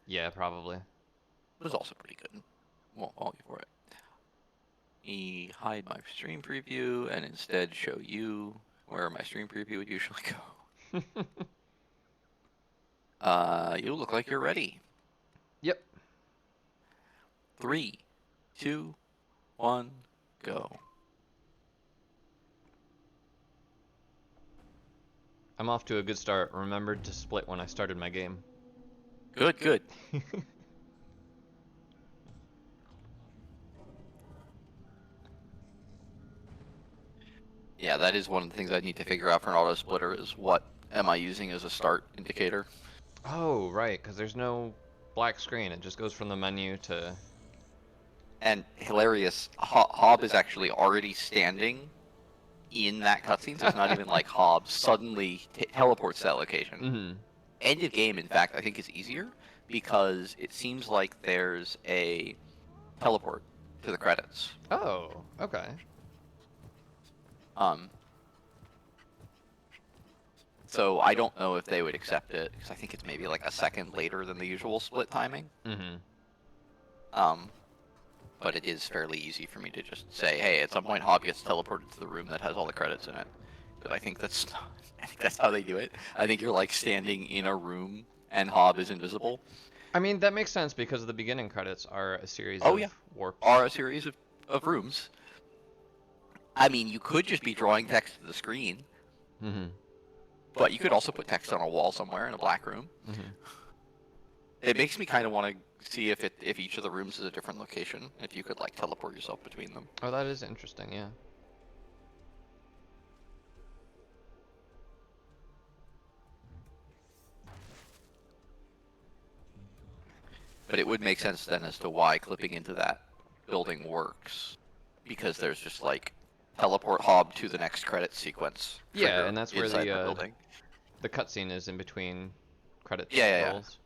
Yeah, probably. It was also pretty good. Won't fault you for it. Me hide my stream preview and instead show you where my stream preview would usually go. You look like you're ready. Yep. 3, 2, 1, go. I'm off to a good start. Remembered to split when I started my game. Good, good. Yeah, that is one of the things I need to figure out for an auto splitter is what am I using as a start indicator. Oh, right, because there's no black screen. It just goes from the menu to... And hilarious, Hob is actually already standing in that cutscene, so it's not even like Hob suddenly teleports to that location. Mm-hmm. End of game, in fact, I think is easier because it seems like there's a teleport to the credits. Oh, okay. Um, so I don't know if they would accept it because I think it's maybe like a second later than the usual split timing. Mm-hmm. But it is fairly easy for me to just say, hey, at some point Hob gets teleported to the room that has all the credits in it. But I think that's how they do it. I think you're like standing in a room and Hob is invisible. I mean, that makes sense because the beginning credits are a series Oh of yeah, warps. are a series of rooms. I mean, you could just be drawing text to the screen, Mm-hmm. but you could also put text on a wall somewhere in a black room. Mm-hmm. It makes me kind of want to see if each of the rooms is a different location, if you could like teleport yourself between them. Oh, that is interesting, yeah. But it would make sense then as to why clipping into that building works, because there's just like teleport Hob to the next credit sequence Yeah, trigger and that's where inside the building. the cutscene is in between credits Yeah, yeah, yeah. rolls.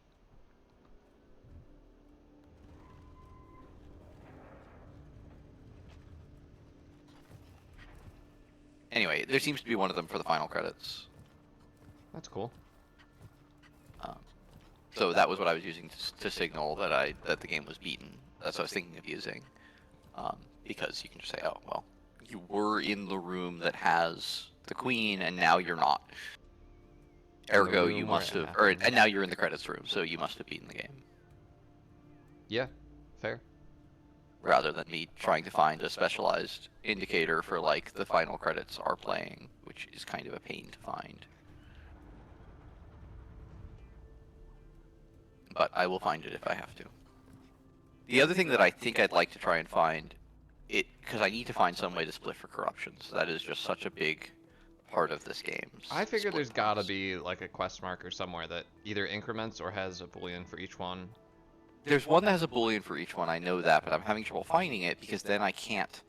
Anyway, there seems to be one of them for the final credits. That's cool. Um, so that was what I was using to signal that the game was beaten. That's what I was thinking of using, because you can just say, oh well, you were in the room that has the queen, and now you're not. Ergo, you must have, and now you're in the credits room, so you must have beaten the game. Yeah, fair. Rather than me trying to find a specialized indicator for like the final credits are playing, which is kind of a pain to find. But I will find it if I have to. The other thing that I think I'd like to try and find, because I need to find some way to split for corruptions. That is just such a big part of this game. I figure there's gotta be like a quest marker somewhere that either increments or has a boolean for each one. There's one that has a boolean for each one, I know that, but I'm having trouble finding it because then I can't.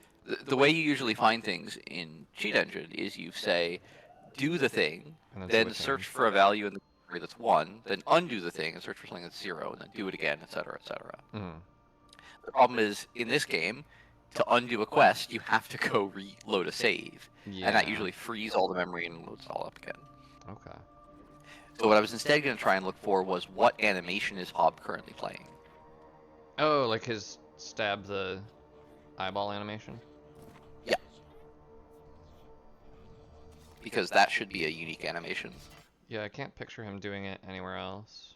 The way you usually find things in Cheat Engine is you say, do the thing, then search for a value in the category that's 1, then undo the thing and search for something that's 0, and then do it again, etc., etc. Mm-hmm. The problem is, in this game, to undo a quest, you have to go reload a save, and that usually frees all the memory and loads it all up again. Okay. So what I was instead going to try and look for was what animation is Hob currently playing. Oh, like his stab the eyeball animation? Yeah. Because that should be a unique animation. Yeah, I can't picture him doing it anywhere else.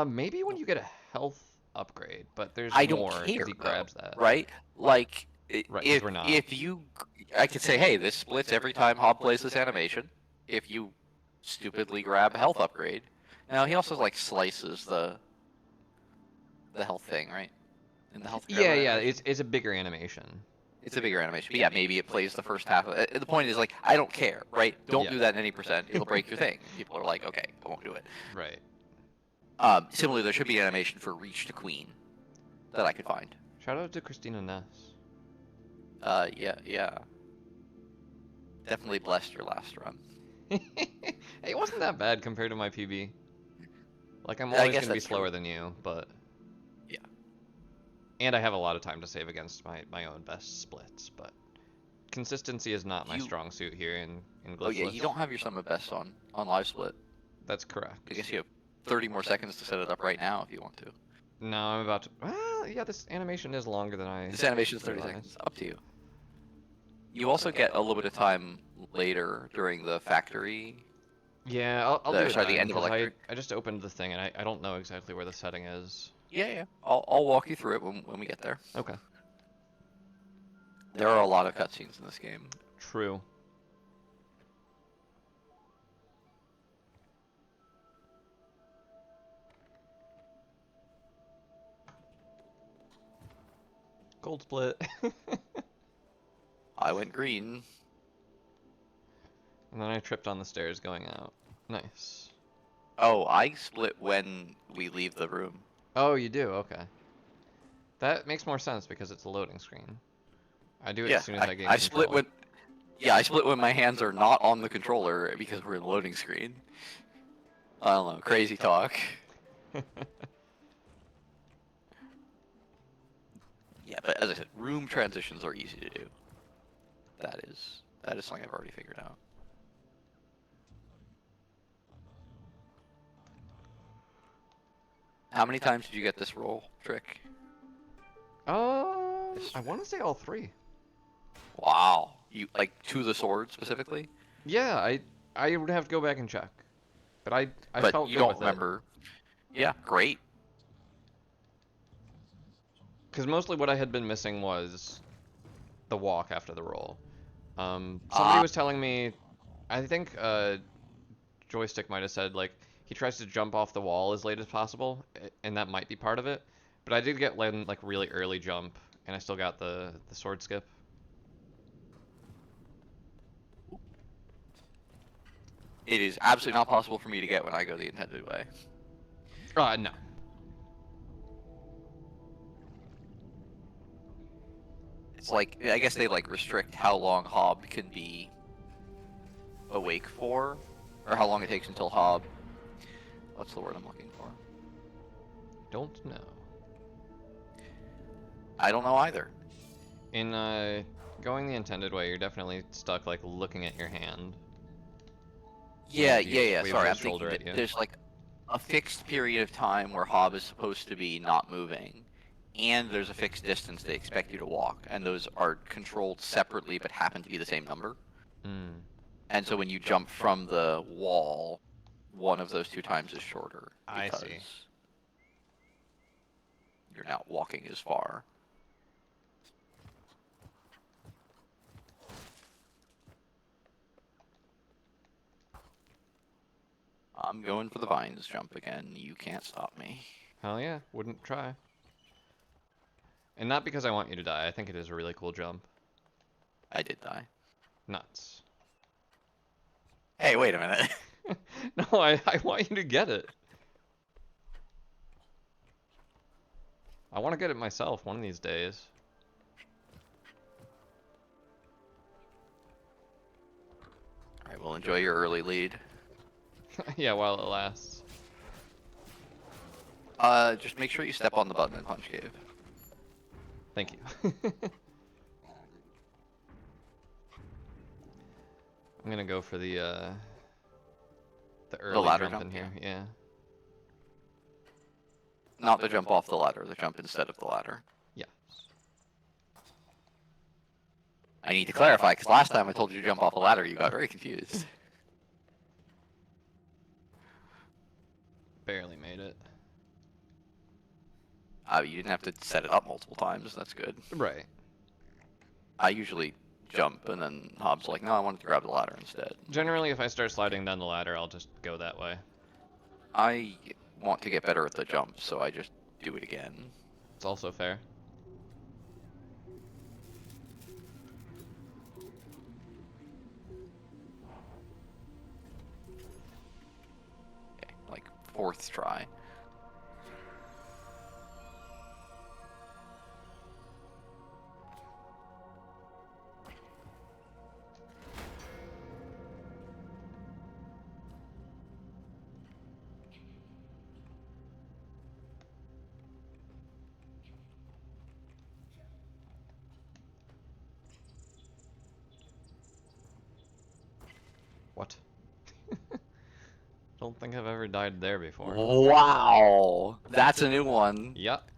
Maybe when you get a health upgrade, but there's more because he grabs that. Right? Like, right, if you... I could say, hey, this splits every time Hob plays this animation. If you stupidly grab a health upgrade. Now, he also, like, slices the health thing, right? In the health yeah, it's a bigger animation. It's a bigger animation. But yeah, maybe it plays the first half of it. The point is, like, I don't care, right? Don't do that in any percent. It'll break your thing. People are like, okay, I won't do it. Right. Similarly, there should be an animation for Reach to Queen that I could find. Shout out to Christina Ness. Yeah. Definitely blessed your last run. It wasn't that bad compared to my PB. Like, I'm always going to be slower than you, but... Yeah. And I have a lot of time to save against my own best splits, but... Consistency is not my strong suit here in Glitchless. Oh yeah, you don't have your sum of best on live split. That's correct. I guess you 30 more seconds to set it up right now if you want to. No, I'm about to. Well, yeah, this animation is longer than I. This animation is 30 realized. seconds. Up to you. You also get a little bit of time later during the factory. Yeah, I'll do it Sorry, the then, end of 'cause electric. I just opened the thing and I don't know exactly where the setting is. Yeah. I'll walk you through it when we get there. Okay. There are a lot of cutscenes in this game. True. Gold split. I went green. And then I tripped on the stairs going out. Nice. Oh, I split when we leave the room. Oh, you do? Okay. That makes more sense because it's a loading screen. I do it Yeah, as soon as I gain I control. split when. Yeah, I split when my hands are not on the controller because we're in loading screen. I don't know, crazy talk. Yeah, but as I said, room transitions are easy to do. That is something I've already figured out. How many times did you get this roll trick? I want to say all 3. Wow, you like to the sword specifically? Yeah, I would have to go back and check. But I But felt you good don't with remember. Yeah, great. Because mostly what I had been missing was the walk after the roll. Somebody was telling me, I think Joystick might have said like he tries to jump off the wall as late as possible, and that might be part of it. But I did get like really early jump, and I still got the sword skip. It is absolutely not possible for me to get when I go the intended way. No. It's like, I guess they like restrict how long Hob can be awake for, or how long it takes until Hob. What's the word I'm looking for? Don't know. I don't know either. In going the intended way, you're definitely stuck like looking at your hand. Yeah. Wave Sorry, his I'm shoulder thinking at you. there's like a fixed period of time where Hob is supposed to be not moving, and there's a fixed distance they expect you to walk, and those are controlled separately but happen to be the same number. Mm. And so when you jump from the wall, one of those 2 times is shorter I because see. you're not walking as far. I'm going for the vines jump again. You can't stop me. Hell yeah, wouldn't try. And not because I want you to die. I think it is a really cool jump. I did die. Nuts. Hey, wait a minute. No, I want you to get it. I want to get it myself one of these days. Alright, well, enjoy your early lead. Yeah, while it lasts. Just make sure you step on the button in Punch Cave. Thank you. I'm gonna go for the early ladder jump in jump, here. Yeah. Not the jump off the ladder, the jump instead of the ladder. Yeah. I need to clarify, because last time I told you to jump off a ladder, you got very confused. Barely made it. You didn't have to set it up multiple times, that's good. Right. I usually jump, and then Hobbs like, no, I wanted to grab the ladder instead. Generally, if I start sliding down the ladder, I'll just go that way. I want to get better at the jump, so I just do it again. It's also fair. Okay, like 4th try. What? Don't think I've ever died there before. Wow, that's a new one. Yep.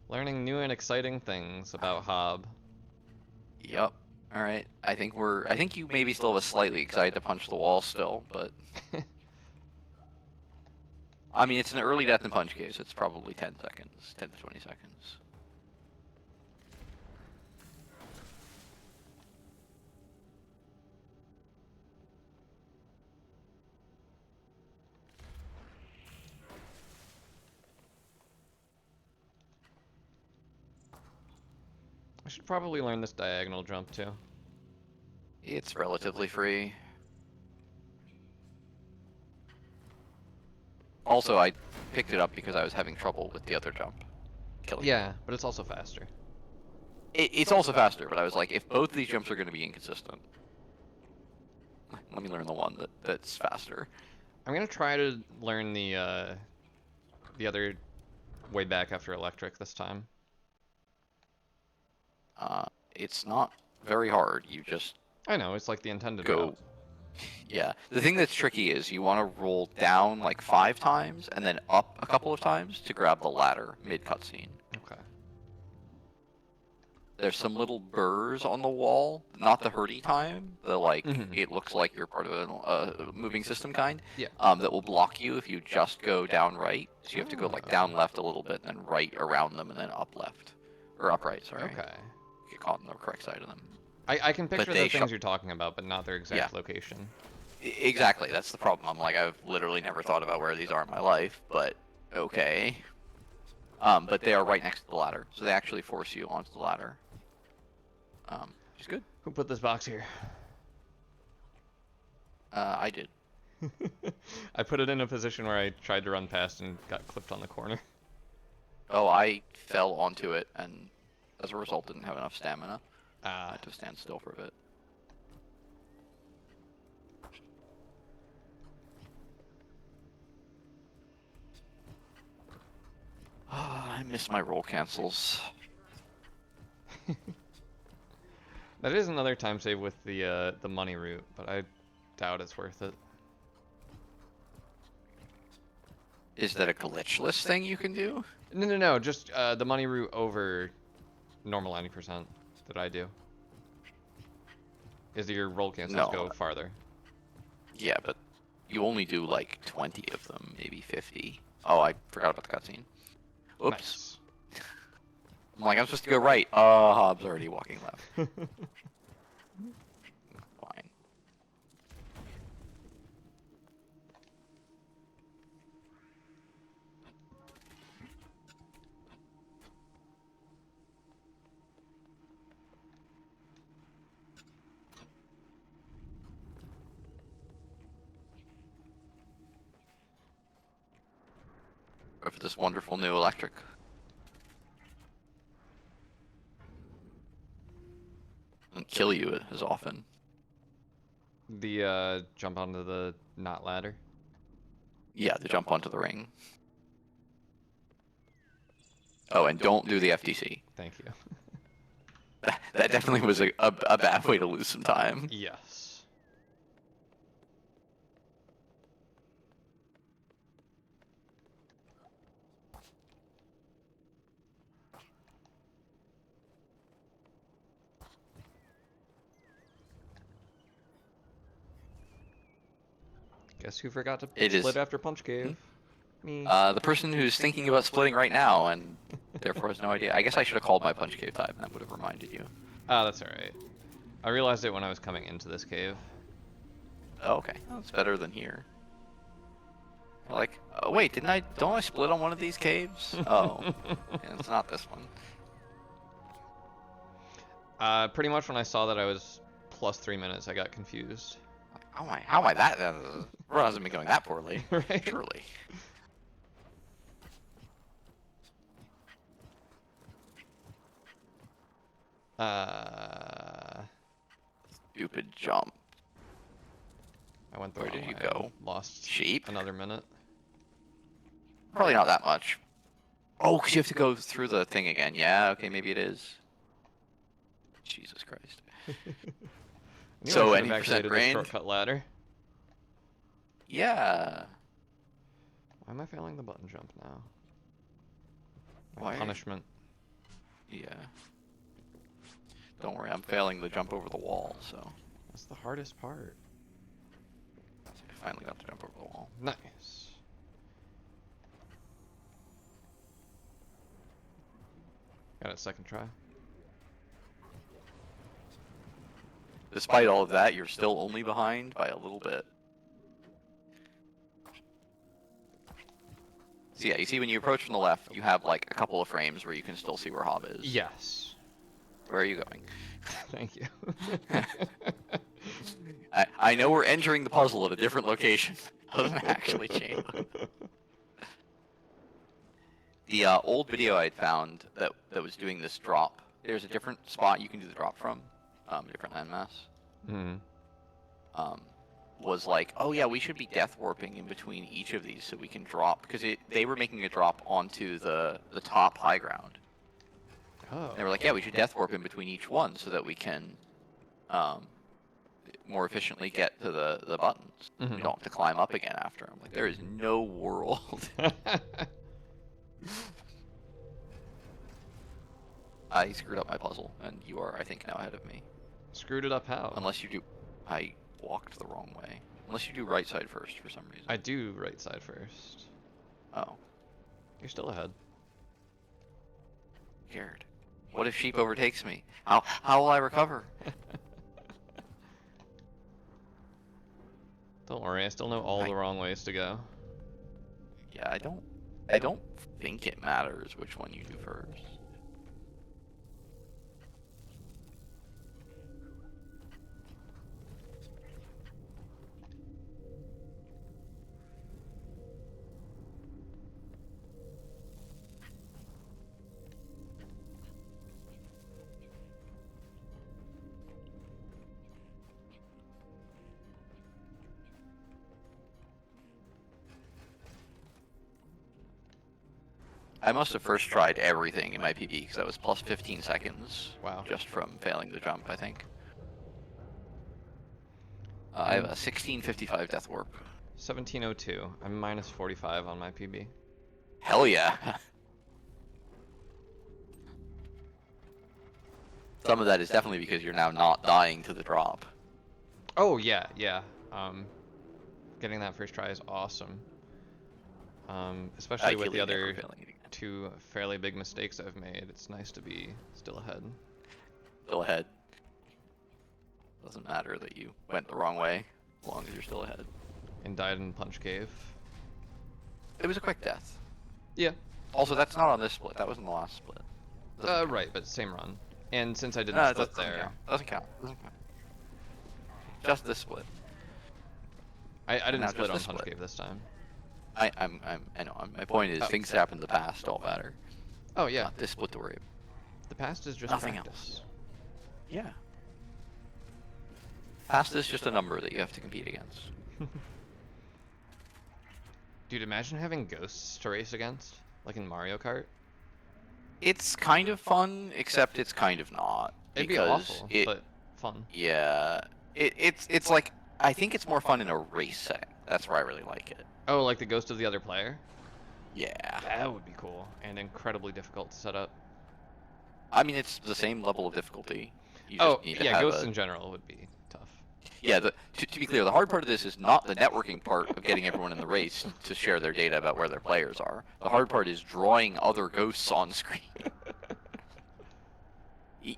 Learning new and exciting things about Hob. Yep. All right. I think you maybe still have a slightly excited to punch the wall still, but I mean it's an early death and punch case. It's probably 10 seconds, 10 to 20 seconds. I should probably learn this diagonal jump too. It's relatively free. Also, I picked it up because I was having trouble with the other jump. Yeah, but it's also faster. It's also faster, but I was like, if both of these jumps are going to be inconsistent, let me learn the one that's faster. I'm gonna try to learn the other way back after electric this time. It's not very hard. You just I know, it's like the intended go. route. Yeah. The thing that's tricky is you want to roll down like 5 times and then up a couple of times to grab the ladder mid cutscene. Okay. There's some little burrs on the wall, not the hurdy time, the like it looks like you're part of a moving system kind. Yeah. That will block you if you just go down right. So you have to go like down left a little bit, and then right around them, and then up left or up right. Sorry. Okay. Get caught on the correct side of them. I can picture the things you're talking about, but not their exact location. Exactly. That's the problem. I'm like, I've literally never thought about where these are in my life, but okay. But they are right next to the ladder, so they actually force you onto the ladder. Which is good. Who put this box here? I did. I put it in a position where I tried to run past and got clipped on the corner. Oh, I fell onto it, and as a result, didn't have enough stamina. I had to stand still for a bit. I miss my roll cancels. That is another time save with the money route, but I doubt it's worth it. Is that a glitchless thing you can do? No, just the money route over normal 90% that I do. Is that your roll cancels go farther. Yeah, but you only do like 20 of them, maybe 50. Oh, I forgot about the cutscene. Oops. Nice. I'm like, I'm supposed to go right. Hob's already walking left. Fine. Go for this wonderful new electric. Doesn't kill you as often. The jump onto the not ladder. Yeah, the jump onto the ring. Oh, and don't do the FTC. Thank you. That definitely was a bad way to lose some time. Yes. Guess who forgot to split after Punch Cave? Me. The person who's thinking about splitting right now and therefore has no idea. I guess I should have called my Punch Cave type and that would have reminded you. Ah, that's alright. I realized it when I was coming into this cave. Oh, okay. That's better than here. Like, oh, wait, don't I split on one of these caves? Oh, yeah, it's not this one. Pretty much when I saw that I was plus 3 minutes, I got confused. How am I that? Run hasn't been going that poorly. Right? Surely. Stupid jump. I went the Where wrong did you way. go? Lost Sheep? another minute. Probably not that much. Oh, because you have to go through the thing again. Yeah, okay, maybe it is. Jesus Christ. I knew So I any should've percent activated the brain? shortcut ladder. Yeah. Why am I failing the button jump now? Why? Punishment. Yeah. Don't worry, I'm failing the jump over the wall, so. That's the hardest part. I finally got to jump over the wall. Nice. Got it second try. Despite all of that, you're still only behind by a little bit. So yeah, you see when you approach from the left, you have like a couple of frames where you can still see where Hob is. Yes. Where are you going? Thank you. I know we're entering the puzzle at a different location. Doesn't actually change. The old video I'd found that was doing this drop, there's a different spot you can do the drop from, different landmass. Was like, oh yeah, we should be death warping in between each of these so we can drop, because they were making a drop onto the top high ground. Oh. And they were like, yeah, we should death warp in between each one so that we can more efficiently get to the buttons. We don't have to climb up again after them. Like, there is no world. I screwed up my puzzle, and you are, I think, now ahead of me. Screwed it up how? Unless you do... I walked the wrong way. Unless you do right side first for some reason. I do right side first. Oh. You're still ahead. Scared. What if sheep overtakes me? How will I recover? Don't worry, I still know all the wrong ways to go. Yeah, I don't think it matters which one you do first. I must have first tried everything in my PB because that was plus 15 seconds. Wow. Just from failing the jump, I think. I have a 1655 death warp. 1702. I'm minus 45 on my PB. Hell yeah. Some of that is definitely because you're now not dying to the drop. Oh yeah, yeah. Getting that first try is awesome. Especially with the other two fairly big mistakes I've made. It's nice to be still ahead. Still ahead. Doesn't matter that you went the wrong way, as long as you're still ahead. And died in Punch Cave. It was a quick death. Yeah. Also, that's not on this split. That was in the last split. Right, but same run. And since I didn't split there... Doesn't count. Doesn't count. Just this split. I didn't split on Punch Cave this time. I know. My point is, things happen in the past don't matter. Oh yeah. Not this split to worry about. The past is just nothing practice. Else. Yeah. Past is just a number that you have to compete against. Dude, imagine having ghosts to race against, like in Mario Kart. It's kind of fun, except it's kind of not. It'd be awful, but fun. Yeah. It's like, I think it's more fun in a race setting. That's where I really like it. Oh, like the ghost of the other player? Yeah. That would be cool, and incredibly difficult to set up. I mean, it's the same level of difficulty. You just need to have ghosts in general would be tough. Yeah, to be clear, the hard part of this is not the networking part of getting everyone in the race to share their data about where their players are. The hard part is drawing other ghosts on screen.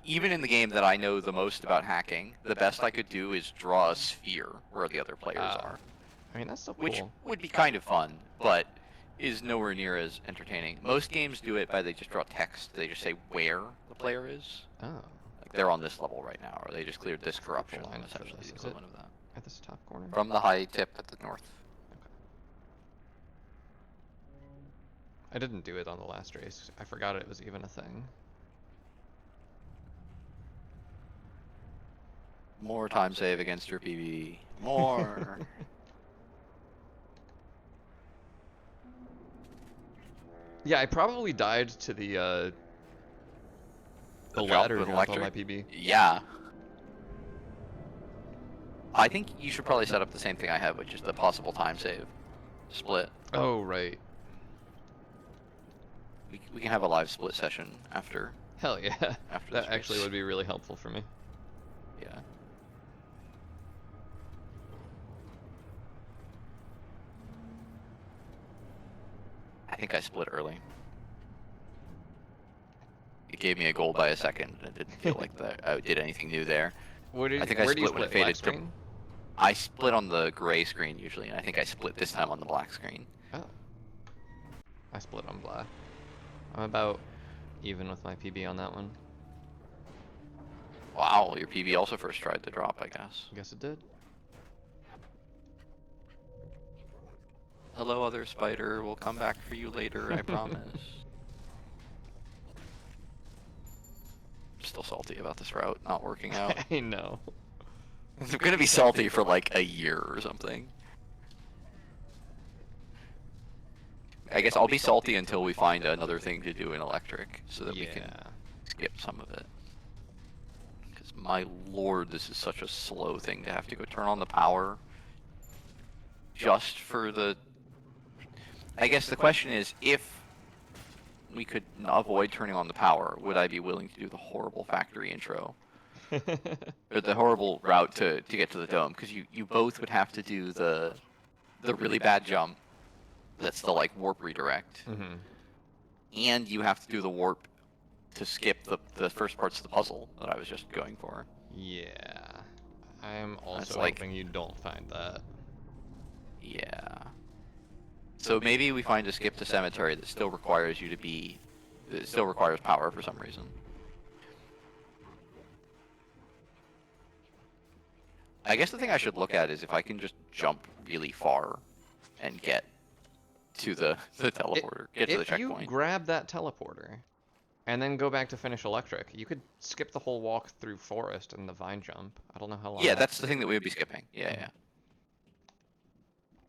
Even in the game that I know the most about hacking, the best I could do is draw a sphere where the other players are. I mean, that's so cool. Which would be kind of fun, but is nowhere near as entertaining. Most games do it by they just draw text. They just say where the player is. Oh. Like they're on this level right now, or they just cleared this corruption. Line Essentially the equivalent of that. At this top corner? From the high tip at the north. Okay. I didn't do it on the last race. I forgot it was even a thing. More time save against your PB. More. Yeah, I probably died to the ladder drop on my PB. Yeah. I think you should probably set up the same thing I have, which is the possible time save split. Oh, right. We can have a live split session after Hell yeah. after That this actually race. would be really helpful for me. Yeah. I think I split early. It gave me a goal by a second. It didn't feel like that I did anything new there. Where do I think I you split when it split? Black faded. screen? I split on the gray screen usually, and I think I split this time on the black screen. Oh. I split on black. I'm about even with my PB on that one. Wow, your PB also first tried to drop, I guess. I guess it did. Hello, other spider. We'll come back for you later, I promise. Still salty about this route not working out. I know. I'm gonna be salty for like a year or something. I guess I'll be salty until we find another thing to do in electric, so that we can skip some of it. Because my lord, this is such a slow thing to have to go turn on the power just for the... I guess the question is, if we could avoid turning on the power, would I be willing to do the horrible factory intro? Or the horrible route to get to the dome? Because you both would have to do the really bad jump. That's the like warp redirect. Mm-hmm. And you have to do the warp to skip the first parts of the puzzle that I was just going for. Yeah. I'm also That's like- hoping you don't find that. Yeah. So maybe we find a skip to cemetery that still requires you to be... It still requires power for some reason. I guess the thing I should look at is if I can just jump really far and get to the teleporter, get to the If you checkpoint. grab that teleporter and then go back to finish electric, you could skip the whole walk through forest and the vine jump. I don't know how long. Yeah, that's the thing that we would be skipping. Yeah.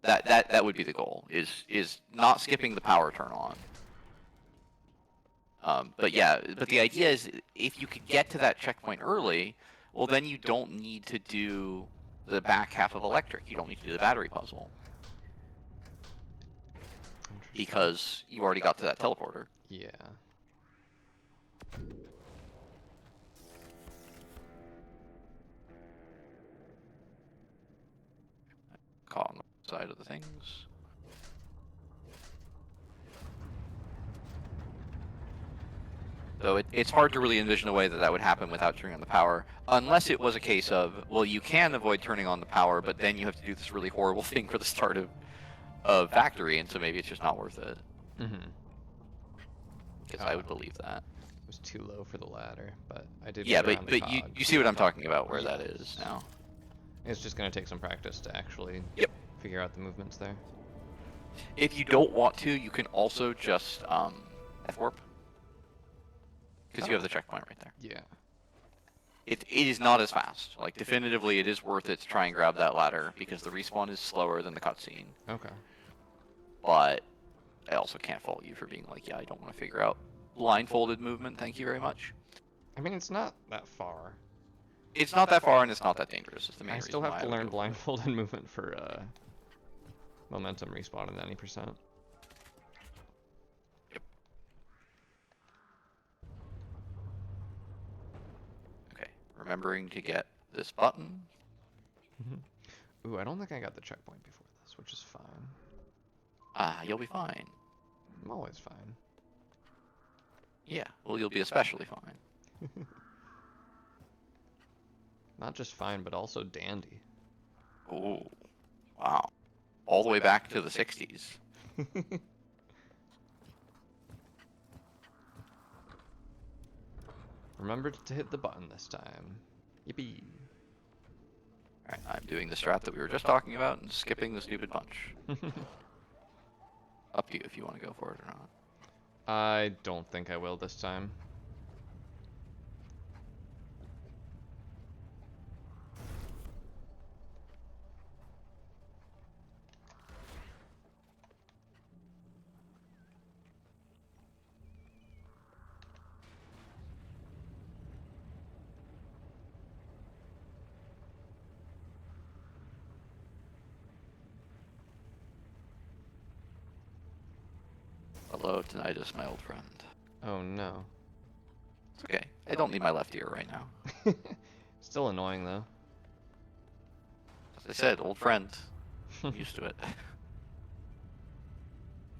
That would be the goal, is not skipping the power turn on. But the idea is if you could get to that checkpoint early, well then you don't need to do the back half of electric. You don't need to do the battery puzzle. Because you already got to that teleporter. Yeah. Caught on the side of the things. So it's hard to really envision a way that would happen without turning on the power, unless it was a case of, well, you can avoid turning on the power, but then you have to do this really horrible thing for the start of factory, and so maybe it's just not worth it. Mm-hmm. Because I would believe that. It was too low for the ladder, but I did. Yeah, get around but the you cog. see what I'm talking about, where that Yes. is now. It's just gonna take some practice to actually figure out the movements there. If you don't want to, you can also just F-warp. Because you have the checkpoint right there. Yeah. It is not as fast. Like, definitively, it is worth it to try and grab that ladder, because the respawn is slower than the cutscene. Okay. But I also can't fault you for being like, yeah, I don't want to figure out blindfolded movement, thank you very much. I mean, it's not that far. It's not that far, and it's not that dangerous. It's the main I still reason have why to would learn go for it. blindfolded movement for momentum respawn at 90%. Okay, remembering to get this button. Ooh, I don't think I got the checkpoint before this, which is fine. Ah, you'll be fine. I'm always fine. Yeah, well, you'll be especially fine. Not just fine, but also dandy. Ooh, wow. All the way back to the 60s. Remember to hit the button this time. Yippee. Alright, I'm doing the strat that we were just talking about and skipping the stupid punch. Up to you if you want to go for it or not. I don't think I will this time. Hello, tinnitus, my old friend. Oh no. It's okay. I don't need my left ear right now. Still annoying though. As I said, old friend. I'm used to it.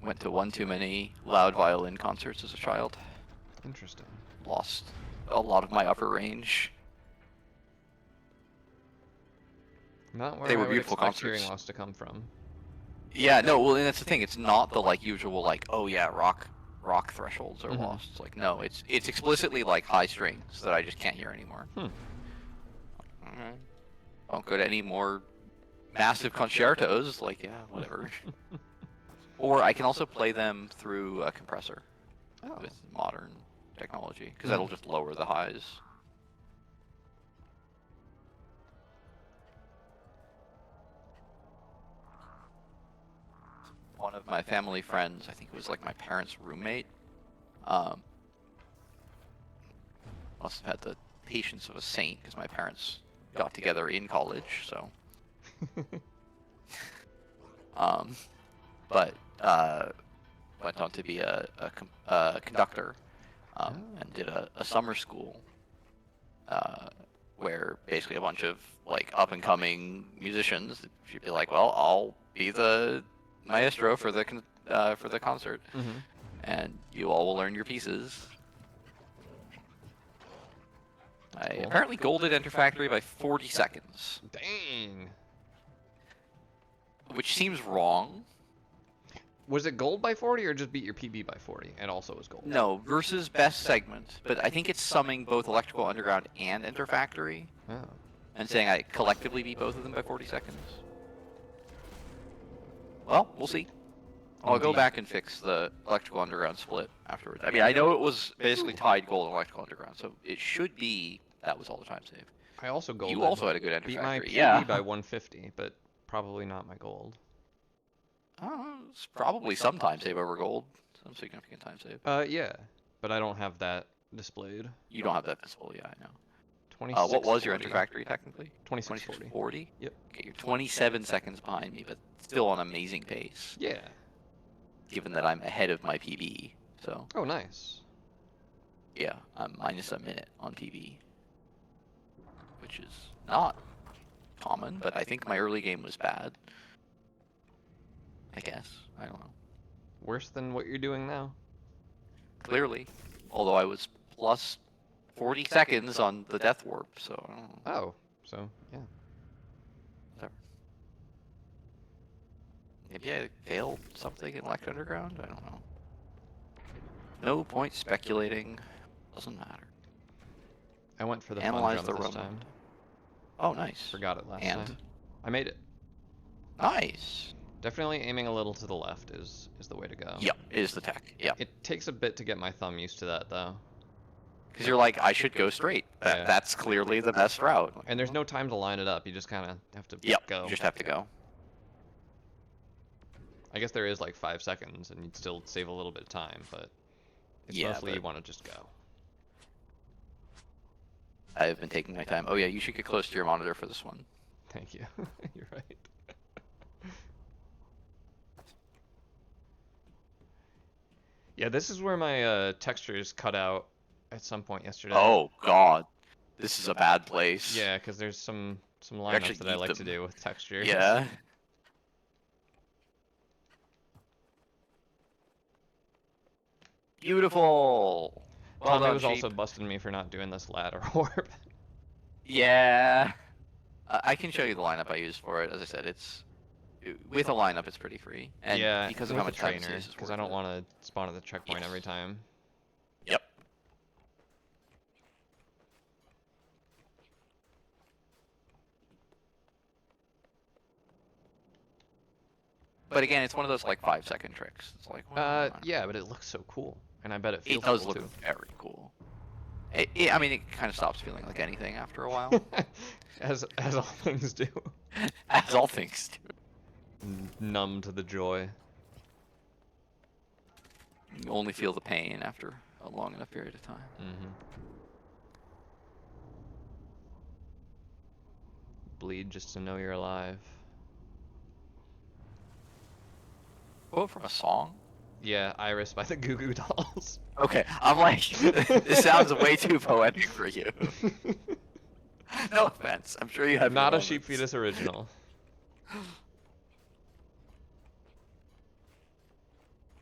Went to one too many loud violin concerts as a child. Interesting. Lost a lot of my upper range. Not where They I were would beautiful expect hearing concerts. loss to come from. Yeah, no, well, and that's the thing. It's not the like usual like, oh yeah, rock thresholds are lost. It's like no, it's explicitly like high strings that I just can't hear anymore. Alright. Don't go to any more massive concertos. Like yeah, whatever. Or I can also play them through a compressor with modern technology because that'll just lower the highs. One of my family friends, I think it was like my parents' roommate, must have had the patience of a saint because my parents got together in college, so. But went on to be a conductor and did a summer school where basically a bunch of like up and coming musicians, she'd be like, well, I'll be the maestro for the concert, and you all will learn your pieces. I apparently golded Enter Factory by 40 seconds. Dang. Which seems wrong. Was it gold by 40 or just beat your PB by 40 and also was gold? No, versus best segment, but I think it's summing both Electrical Underground and Enter Factory. Oh. And saying I collectively beat both of them by 40 seconds. Well, we'll see. I'll go back and fix the Electrical Underground split afterwards. I mean, I know it was basically tied gold in Electrical Underground, so it should be that was all the time save. I also golded. You also had a good Enter beat Factory. my PB by 150, but probably not my gold. It's probably some time save over gold. Some significant time save. Yeah, but I don't have that displayed. You don't have that visible, yeah, I know. 26. What was your Enter Factory technically? 2640. 40? Yep. Okay, you're 27 seconds behind me, but still on amazing pace. Yeah. Given that I'm ahead of my PB, so. Oh, nice. Yeah, I'm minus a minute on PB, which is not common, but I think my early game was bad. I guess. I don't know. Worse than what you're doing now. Clearly. Although I was plus 40 seconds on the Death Warp, so I don't know. Oh, so, yeah. Whatever. Maybe I failed something in Elect Underground? I don't know. No point speculating. Doesn't matter. I went for the Analyze fun the jump this room. time. Oh, nice. Forgot it last And? time. I made it. Nice. Definitely aiming a little to the left is the way to go. Yep, is the tech. Yep. It takes a bit to get my thumb used to that, though. Because you're like, I should go straight. Yeah. That's clearly the best route. And there's no time to line it up. You just kind of have to go. You just have to go. I guess there is like 5 seconds, and you'd still save a little bit of time, but it's mostly you want to just go. I've been taking my time. Oh yeah, you should get close to your monitor for this one. Thank you. You're right. Yeah, this is where my textures cut out at some point yesterday. Oh god, this is a bad place. Yeah, because there's some lineups that I like to do with textures. Yeah. Beautiful. Well Tommy done, was sheep. also busting me for not doing this ladder warp. Yeah. I can show you the lineup I used for it. As I said, it's with a lineup, it's pretty free. And yeah, because of with how much the time trainer, because I don't want to spawn at the checkpoint every time. Yep. But again, it's one of those like 5-second tricks. It's like, well, yeah, but it looks so cool, and I bet it feels it does cool look too. very cool. I mean, it kind of stops feeling like anything after a while. as all things do. As all things do. Numb to the joy. You only feel the pain after a long enough period of time. Bleed just to know you're alive. Quote from a song? Yeah, Iris by the Goo Goo Dolls. Okay, I'm like, this sounds way too poetic for you. No offense, I'm sure you have your Not a moments. sheepfetus original.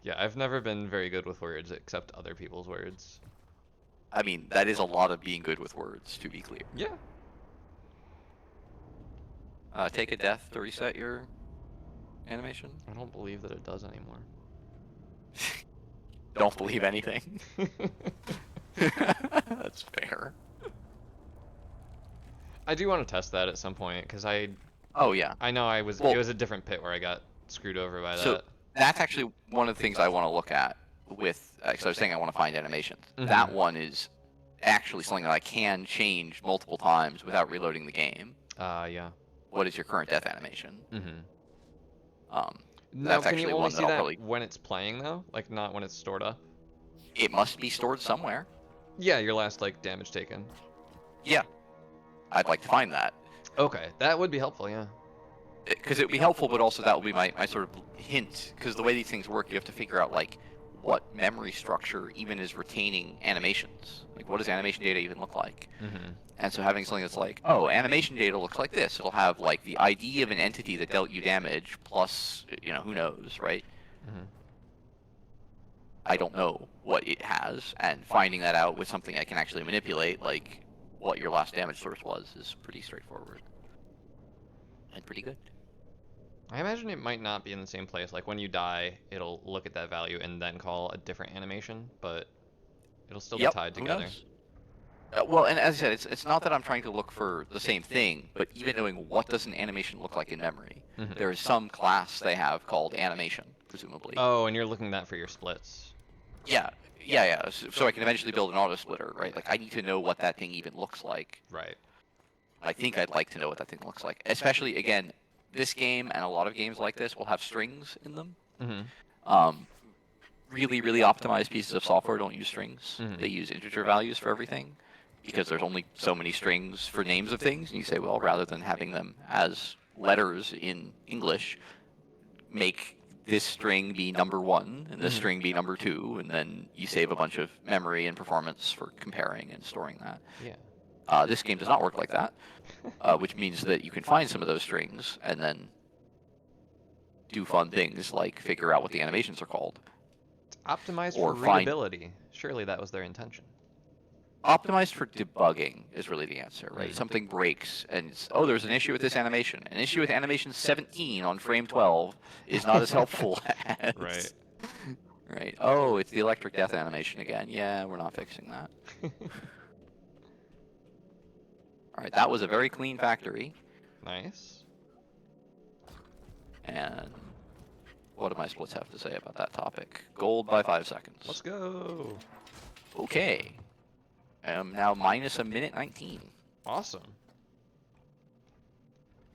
Yeah, I've never been very good with words except other people's words. I mean, that is a lot of being good with words, to be clear. Yeah. Take a death to reset your animation. I don't believe that it does anymore. Don't believe anything. That's fair. I do want to test that at some point because Oh yeah. I know it was a different pit where I got screwed over by So that. that's actually one of the things I want to look at with. Because I was saying I want to find animations. That one is actually something that I can change multiple times without reloading the game. Yeah. What is your current death animation? Now, That's can actually you only one see that I'll that probably. when it's playing though? Like not when it's stored up? It must be stored somewhere. Yeah, your last like damage taken. Yeah. I'd like to find that. Okay, that would be helpful, yeah. Because it would be helpful, but also that would be my sort of hint. Because the way these things work, you have to figure out like what memory structure even is retaining animations. Like what does animation data even look like? And so having something that's like, oh, animation data looks like this. It'll have like the ID of an entity that dealt you damage plus, who knows, right? I don't know what it has, and finding that out with something I can actually manipulate, like what your last damage source was, is pretty straightforward. And pretty good. I imagine it might not be in the same place. Like when you die, it'll look at that value and then call a different animation, but it'll still be tied who together. knows? Well, and as I said, it's not that I'm trying to look for the same thing, but even knowing what does an animation look like in memory. There is some class they have called animation, presumably. Oh, and you're looking that for your splits. Yeah. So I can eventually build an auto splitter, right? Like I need to know what that thing even looks like. Right. I think I'd like to know what that thing looks like. Especially, again, this game and a lot of games like this will have strings in them. Really, really optimized pieces of software don't use strings. They use integer values for everything because there's only so many strings for names of things. And you say, well, rather than having them as letters in English, make this string be number 1 and this string be number 2, and then you save a bunch of memory and performance for comparing and storing that. Yeah. This game does not work like that, which means that you can find some of those strings and then do fun things like figure out what the animations are called. It's optimized Or for find- readability. Surely that was their intention. Optimized for debugging is really the answer, right? Something breaks and it's, oh, there's an issue with this animation. An issue with animation 17 on frame 12 is not as helpful as... Right. Right. Oh, it's the electric death animation again. Yeah, we're not fixing that. All right, that was a very clean factory. Nice. And what do my splits have to say about that topic? Gold by 5 seconds. Let's go. Okay. I am now minus a minute 19. Awesome.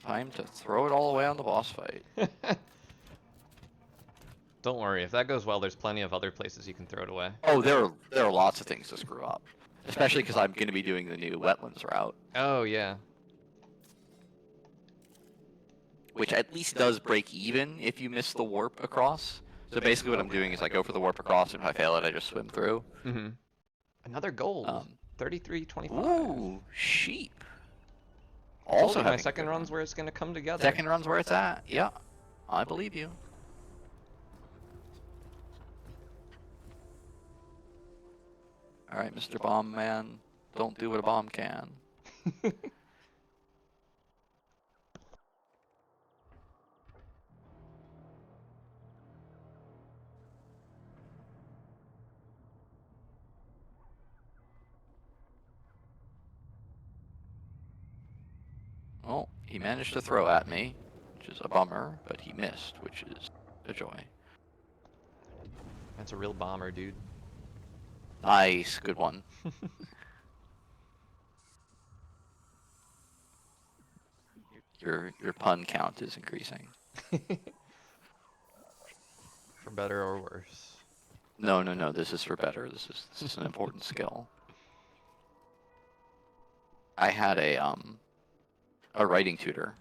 Time to throw it all away on the boss fight. Don't worry, if that goes well, there's plenty of other places you can throw it away. Oh, there are lots of things to screw up. Especially because I'm going to be doing the new wetlands route. Oh, yeah. Which at least does break even if you miss the warp across. So basically what I'm doing is I go for the warp across, and if I fail it, I just swim through. Another gold. 33.25. Ooh, sheep. Also, my second run's where it's going to come together. Second run's where it's at. Yeah, I believe you. All right, Mr. Bomb Man, don't do what a bomb can. Oh, he managed to throw at me, which is a bummer, but he missed, which is a joy. That's a real bomber, dude. Nice, good one. Your pun count is increasing. For better or worse. No, this is for better. This is an important skill. I had a writing tutor,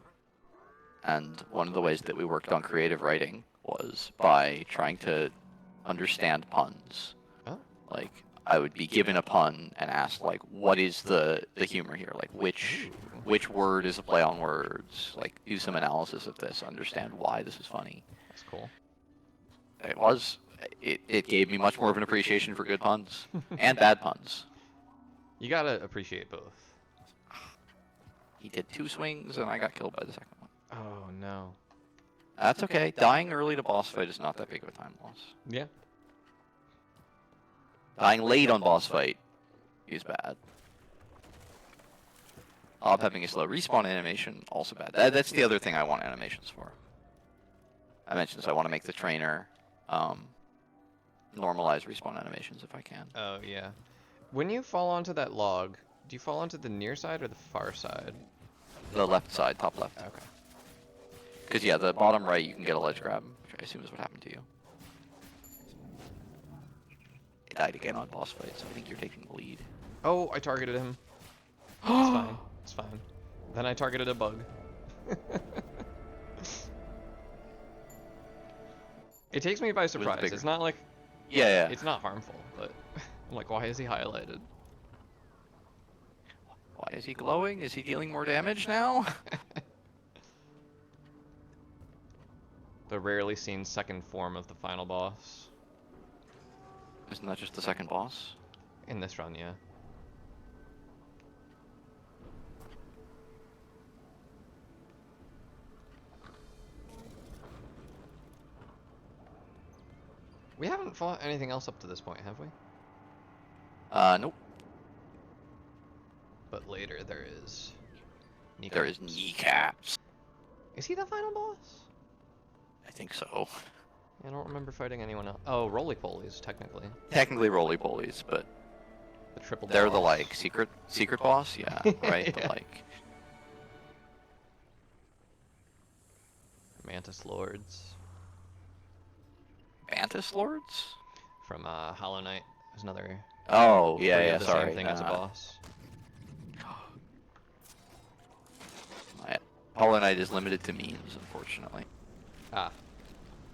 and one of the ways that we worked on creative writing was by trying to understand puns. Oh. Like, I would be given a pun and asked, like, what is the humor here? Like, which word is a play on words? Like, do some analysis of this, understand why this is funny. That's cool. It gave me much more of an appreciation for good puns and bad puns. You gotta appreciate both. He did 2 swings and I got killed by the second one. Oh no. That's okay. Dying early to boss fight is not that big of a time loss. Yeah. Dying late on boss fight is bad. Hob having a slow respawn animation, also bad. That's the other thing I want animations for. I mentioned this, I want to make the trainer normalize respawn animations if I can. Oh yeah. When you fall onto that log, do you fall onto the near side or the far side? The left side, top left. Okay. Because yeah, the bottom right you can get a ledge grab, which I assume is what happened to you. I died again on boss fight, so I think you're taking the lead. Oh, I targeted him. It's fine. It's fine. Then I targeted a bug. It takes me by surprise. It's not like... Yeah. It's not harmful, but I'm like, why is he highlighted? Why is he glowing? Is he dealing more damage now? The rarely seen second form of the final boss. Isn't that just the second boss? In this run, yeah. We haven't fought anything else up to this point, have we? Nope. But later there is... There is kneecaps. Is he the final boss? I think so. I don't remember fighting anyone else. Oh, roly-polies, technically. Technically roly-polies, but The triple they're boss. the like secret boss, yeah, right? Yeah. The like Mantis Lords Mantis Lords? from Hollow Knight. There's another... Oh, where yeah, you yeah, have the sorry. same thing as a boss. Hollow Knight is limited to memes, unfortunately. Ah.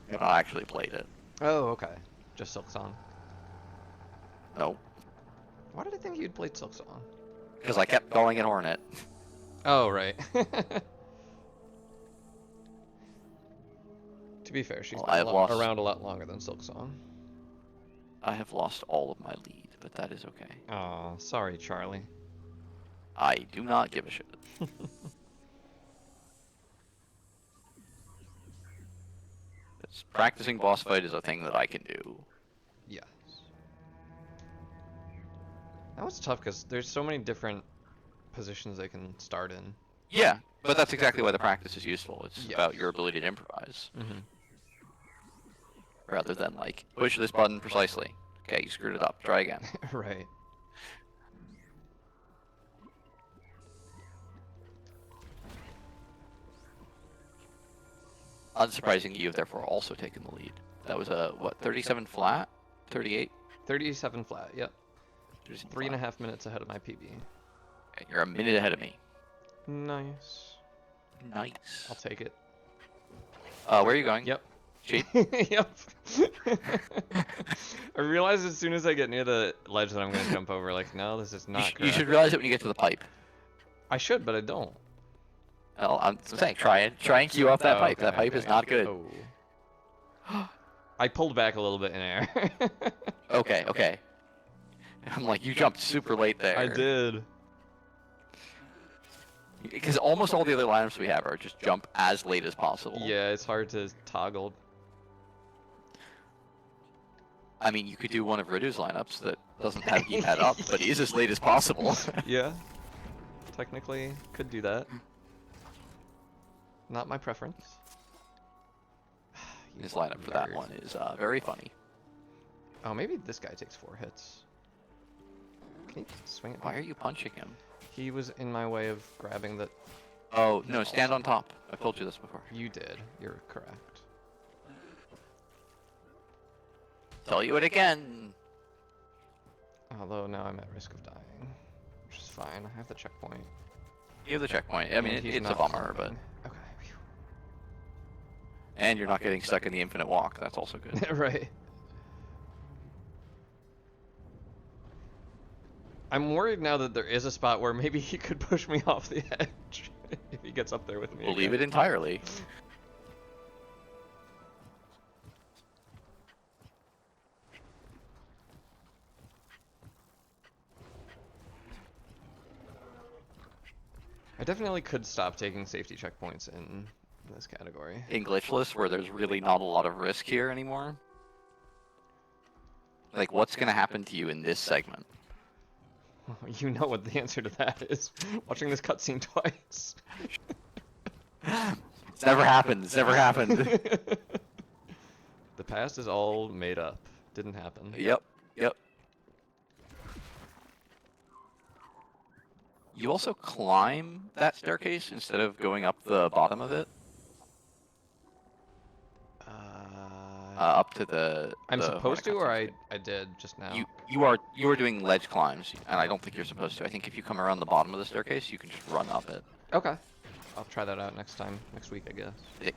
I've not actually played it. Oh, okay. Just Silksong. No, Why did I think you'd played Silksong? because I kept going at Hornet. Oh, right. To be fair, she's Well, been I have lost- around a lot longer than Silksong. I have lost all of my lead, but that is okay. Aw, sorry, Charlie. I do not give a shit. Practicing boss fight is a thing that I can do. Yes. That was tough because there's so many different positions they can start in. Yeah, but that's exactly why the practice is useful. It's Yes. about your ability to improvise. Mm-hmm. Rather than like, push this button precisely. Okay, you screwed it up. Try again. Right. Unsurprisingly, you've therefore also taken the lead. That was a, what, 37 flat? 38? 37 flat, yep. 37 3.5 flat. minutes ahead of my PB. Okay, you're a minute ahead of me. Nice. Nice. I'll take it. Where are you going? Yep. Sheep? Yep. I realize as soon as I get near the ledge that I'm going to jump over, like, no, this is not You should correct. realize it when you get to the pipe. I should, but I don't. Well, I'm saying, try and queue off that Oh, pipe. okay, That pipe is okay. not good. Oh. I pulled back a little bit in air. Okay. I'm like, you jumped super late there. I did. Because almost all the other lineups we have are just jump as late as possible. Yeah, it's hard to toggle. I mean, you could do one of Ridu's lineups that doesn't have heat up, but is as late as possible. Yeah. Technically, could do that. Not my preference. You His lineup for that nerd. one is very funny. Oh, maybe this guy takes 4 hits. Can he swing it? Why are you punching him? He was in my way of grabbing the... Oh, no, stand on top. I've told you this before. You did. You're correct. Tell you it again. Although now I'm at risk of dying. Which is fine. I have the checkpoint. You have the checkpoint. I mean, And he's it's a not bummer, but... coming. Okay. And you're not getting stuck in the infinite walk. That's also good. Right. I'm worried now that there is a spot where maybe he could push me off the edge if he gets up there with me. Believe again. it entirely. I definitely could stop taking safety checkpoints in this category. In glitchless, where there's really not a lot of risk here anymore. Like, what's gonna happen to you in this segment? You know what the answer to that is. Watching this cutscene twice. It's never happened. It's never happened. The past is all made up. Didn't happen. Yep. Yep. You also climb that staircase instead of going up the bottom of it. Up to the. I'm the supposed to, or cutscene. I did just now. You are doing ledge climbs, and I don't think you're supposed to. I think if you come around the bottom of the staircase, you can just run up it. Okay. I'll try that out next week, I guess.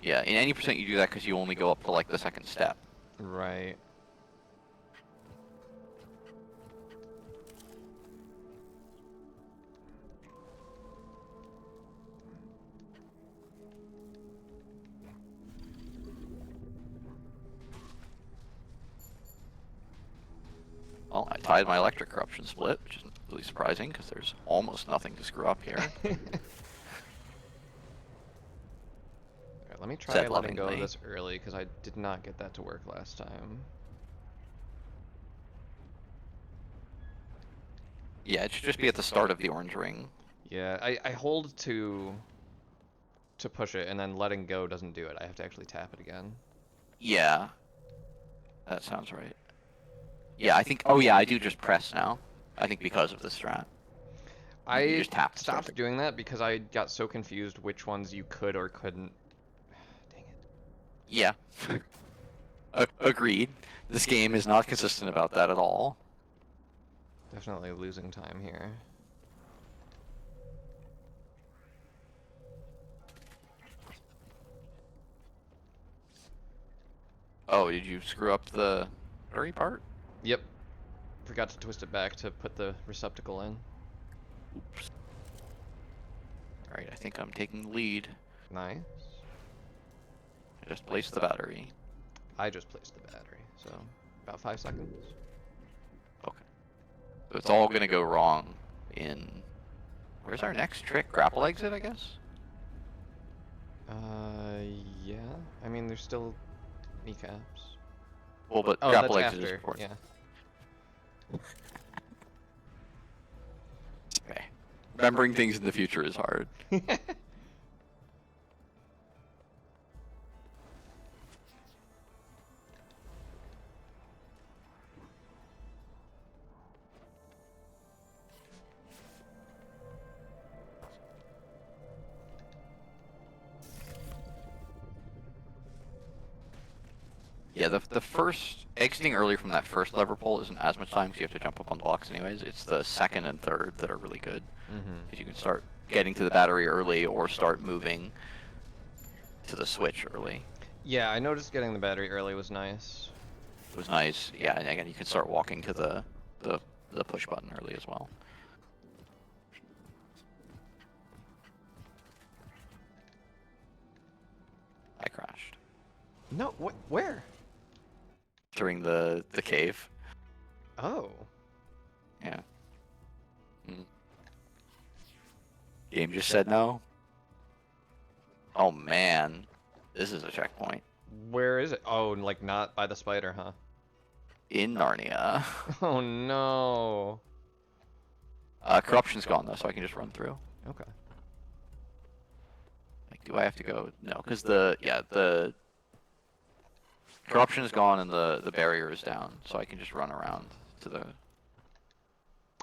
Yeah, in any percent you do that because you only go up to like the second step. Right. Well, I tied my electric corruption split, which isn't really surprising because there's almost nothing to screw up here. Alright, let me try Said letting go of lovingly. this early, because I did not get that to work last time. Yeah, it should just be at the start of the orange ring. Yeah, I hold to push it, and then letting go doesn't do it. I have to actually tap it again. Yeah. That sounds right. Yeah, I think. Oh, yeah, I do just press now. I think because of the strat. I just tap to start stopped doing that because I got so confused which ones you could or couldn't. Dang it. Yeah. Agreed. This game is not consistent about that at all. Definitely losing time here. Oh, did you screw up the furry part? Yep. Forgot to twist it back to put the receptacle in. Oops. Alright, I think I'm taking the lead. Nice. I just placed the battery. I just placed the battery, so about 5 seconds. Okay. So it's all gonna go wrong in... Where's our next trick? Grapple exit, I guess? Yeah. I mean, there's still kneecaps. Well, but Oh, grapple that's exit is after. before. Yeah. Okay. Remembering things in the future is hard. Yeah, the first exiting early from that first lever pull isn't as much time because you have to jump up on blocks anyways. It's the second and third that are really good because you can start getting to the battery early or start moving to the switch early. Yeah, I noticed getting the battery early was nice. It was nice. Yeah, and again, you can start walking to the push button early as well. I crashed No, where? during the cave. Oh. Yeah. Game just said no. Oh man, this is a checkpoint Where is it? Oh, like not by the spider, huh? in Narnia. Oh no. Corruption's gone though, so I can just run through. Okay. Like, do I have to go? No, because the corruption is gone and the barrier is down, so I can just run around to the.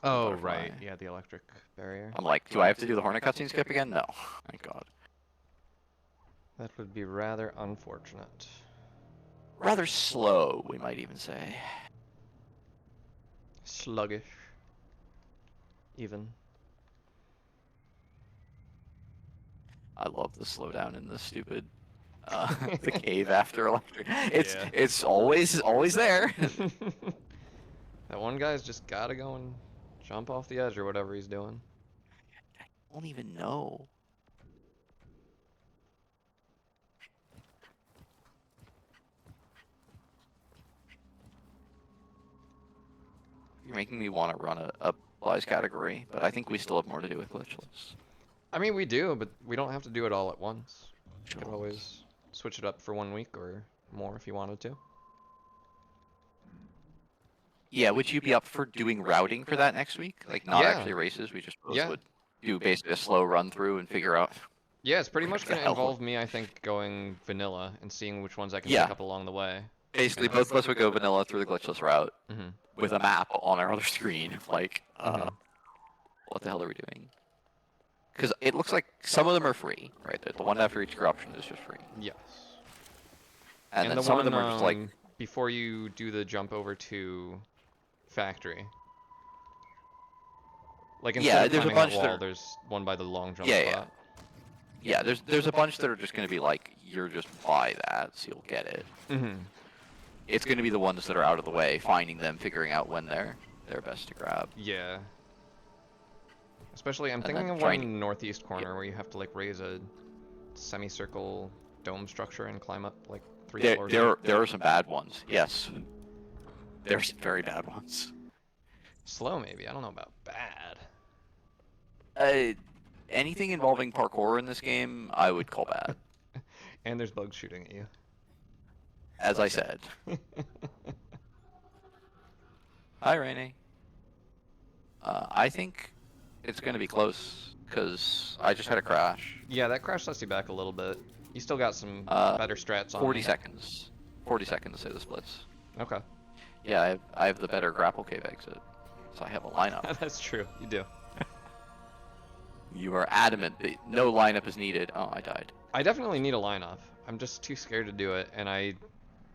Oh, butterfly. right. Yeah, the electric barrier. I'm like, do I have to do the Hornet cutscene skip again? No. Thank God. That would be rather unfortunate. Rather slow, we might even say. Sluggish. Even. I love the slowdown in the stupid the cave after electric. It's always there. That one guy's just gotta go and Jump off the edge or whatever he's doing. I don't even know. You're making me want to run a Flies category, but I think we still have more to do with Glitchless. I mean, we do, but we don't have to do it all at once. You could always switch it up for 1 week or more if you wanted to. Yeah, would you be up for doing routing for that next week? Like, not Yeah. actually races, we just both Yeah. would do basically a slow run through and figure out. Yeah, it's pretty much What the going to hell? involve me, I think, going vanilla and seeing which ones I can Yeah. pick up along the way. Basically, both of us would go vanilla through the Glitchless route Mm-hmm. with a map on our other screen. Like, Mhm. what the hell are we doing? Because it looks like some of them are free, right? The one after each corruption is just free. Yes. And then the some one, of them are just like, before you do the jump over to factory. Like instead Yeah, of there's a climbing bunch that that wall, are- there's one by the long jump Yeah, yeah. spot. yeah, there's a bunch that are just going to be like, you're just by that, so you'll get it. Mm-hmm. It's going to be the ones that are out of the way, finding them, figuring out when they're best to grab. Yeah. Especially, I'm And thinking then of one trying in to- the northeast corner where you have to like raise a semicircle dome structure and climb up like 3 floors. There are some bad ones, yes. There's some very bad ones. Slow, maybe. I don't know about bad. Anything involving parkour in this game, I would call bad. And there's bugs shooting at you. As I said. Hi, Rainy. I think it's going to be close, because I just had a crash. Yeah, that crash sets you back a little bit. You still got some better strats on 40 me. seconds. 40 seconds to say the splits. Okay. Yeah, I have the better grapple cave exit, so I have a lineup. That's true. You do. You are adamant that no lineup is needed. Oh, I died. I definitely need a lineup. I'm just too scared to do it, and I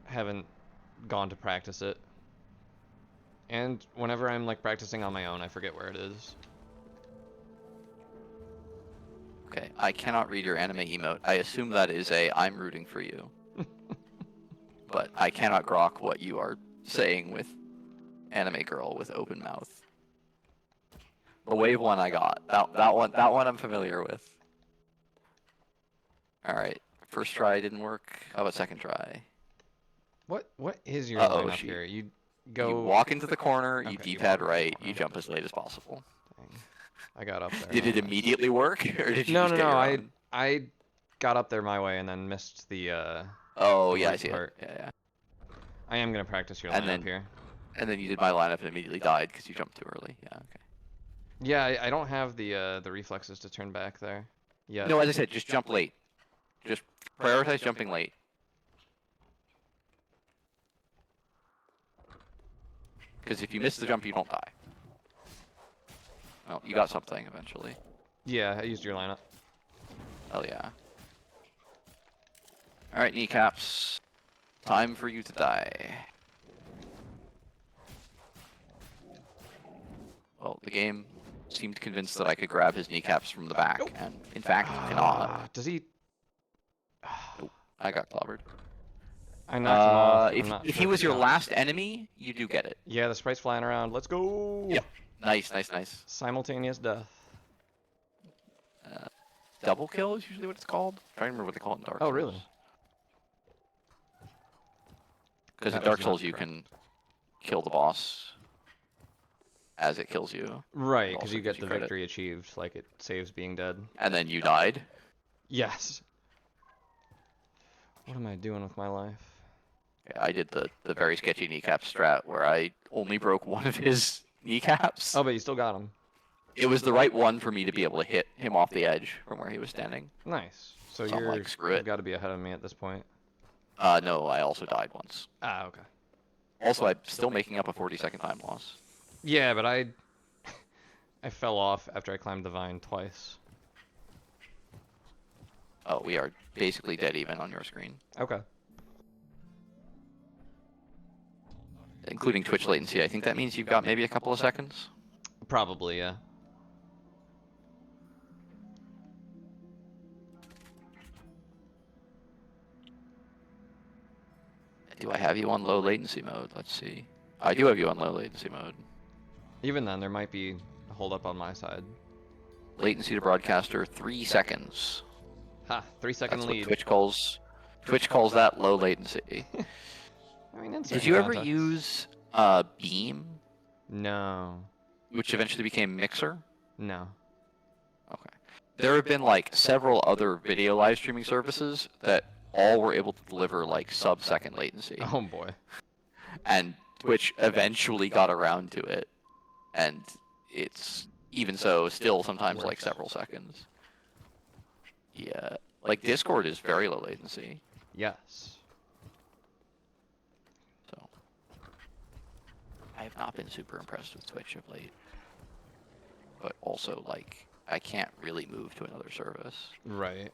haven't gone to practice it. And whenever I'm like practicing on my own, I forget where it is. Okay, I cannot read your anime emote. I assume that is a I'm rooting for you. But I cannot grok what you are saying with anime girl with open mouth. The wave one I got. That one I'm familiar with. Alright. First try didn't work. How about second try? What is your Uh-oh, lineup she- here? You go. You walk into the corner, you Okay, you D-pad walk right, into the you corner. jump as late as possible. Dang. I got up there. Did it immediately work, or did you No, just no, get no. your I own? I got up there my way and then missed the. Oh, the yeah, I right see it. part. Yeah. I am gonna practice your And lineup then- here. And then you did my lineup and immediately died because you jumped too early. Yeah, okay. Yeah, I don't have the reflexes to turn back there. Yeah. No, as I said, just jump late. Just prioritize jumping late. Because if you miss the jump, you don't die. Well, you got something eventually. Yeah, I used your lineup. Hell yeah. Alright, kneecaps. Time for you to die. Well, the game seemed convinced that I could grab his kneecaps from the back, Nope. and in fact, you cannot. Does he? I got clobbered. I knocked him off. I'm If not he sure was your got- last enemy, you do get it. Yeah, the sprite's flying around. Let's go. Yep. Nice, nice, nice. Simultaneous death. Double kill is usually what it's called. I'm trying to remember what they call it in Dark Souls. Oh, really? Because in That Dark was not Souls you correct. can kill the boss as it kills you, Right, It because also you gives get you the credit. victory achieved, like it saves being dead. and then you died. Yes. What am I doing with my life? Yeah, I did the very sketchy kneecap strat where I only broke one of his kneecaps. Oh, but you still got him. It was the right one for me to be able to hit him off the edge from where he was standing. Nice. So So I'm you're like, screw it. you've got to be ahead of me at this point. No, I also died once. Ah, okay. Also, I'm still making up a 40-second time loss. Yeah, but I fell off after I climbed the vine twice. Oh, we are basically dead even on your screen. Okay. Including Twitch latency. I think that means you've got maybe a couple of seconds. Probably, yeah. Do I have you on low latency mode? Let's see. I do have you on low latency mode. Even then, there might be a hold up on my side. Latency to broadcaster 3 seconds. Ha! 3-second That's lead. what Twitch calls. Twitch calls that low latency. I mean, in Did certain you ever contexts. use Beam, No. which eventually became Mixer? No. Okay. There have been like several other video live streaming services that all were able to deliver like sub-second latency, Oh boy. and Twitch eventually got around to it, and it's even so still sometimes like Worse. several seconds. Yeah, like Discord is very low latency, Yes. so I have not been super impressed with Twitch of late. But also, like, I can't really move to another service. Right.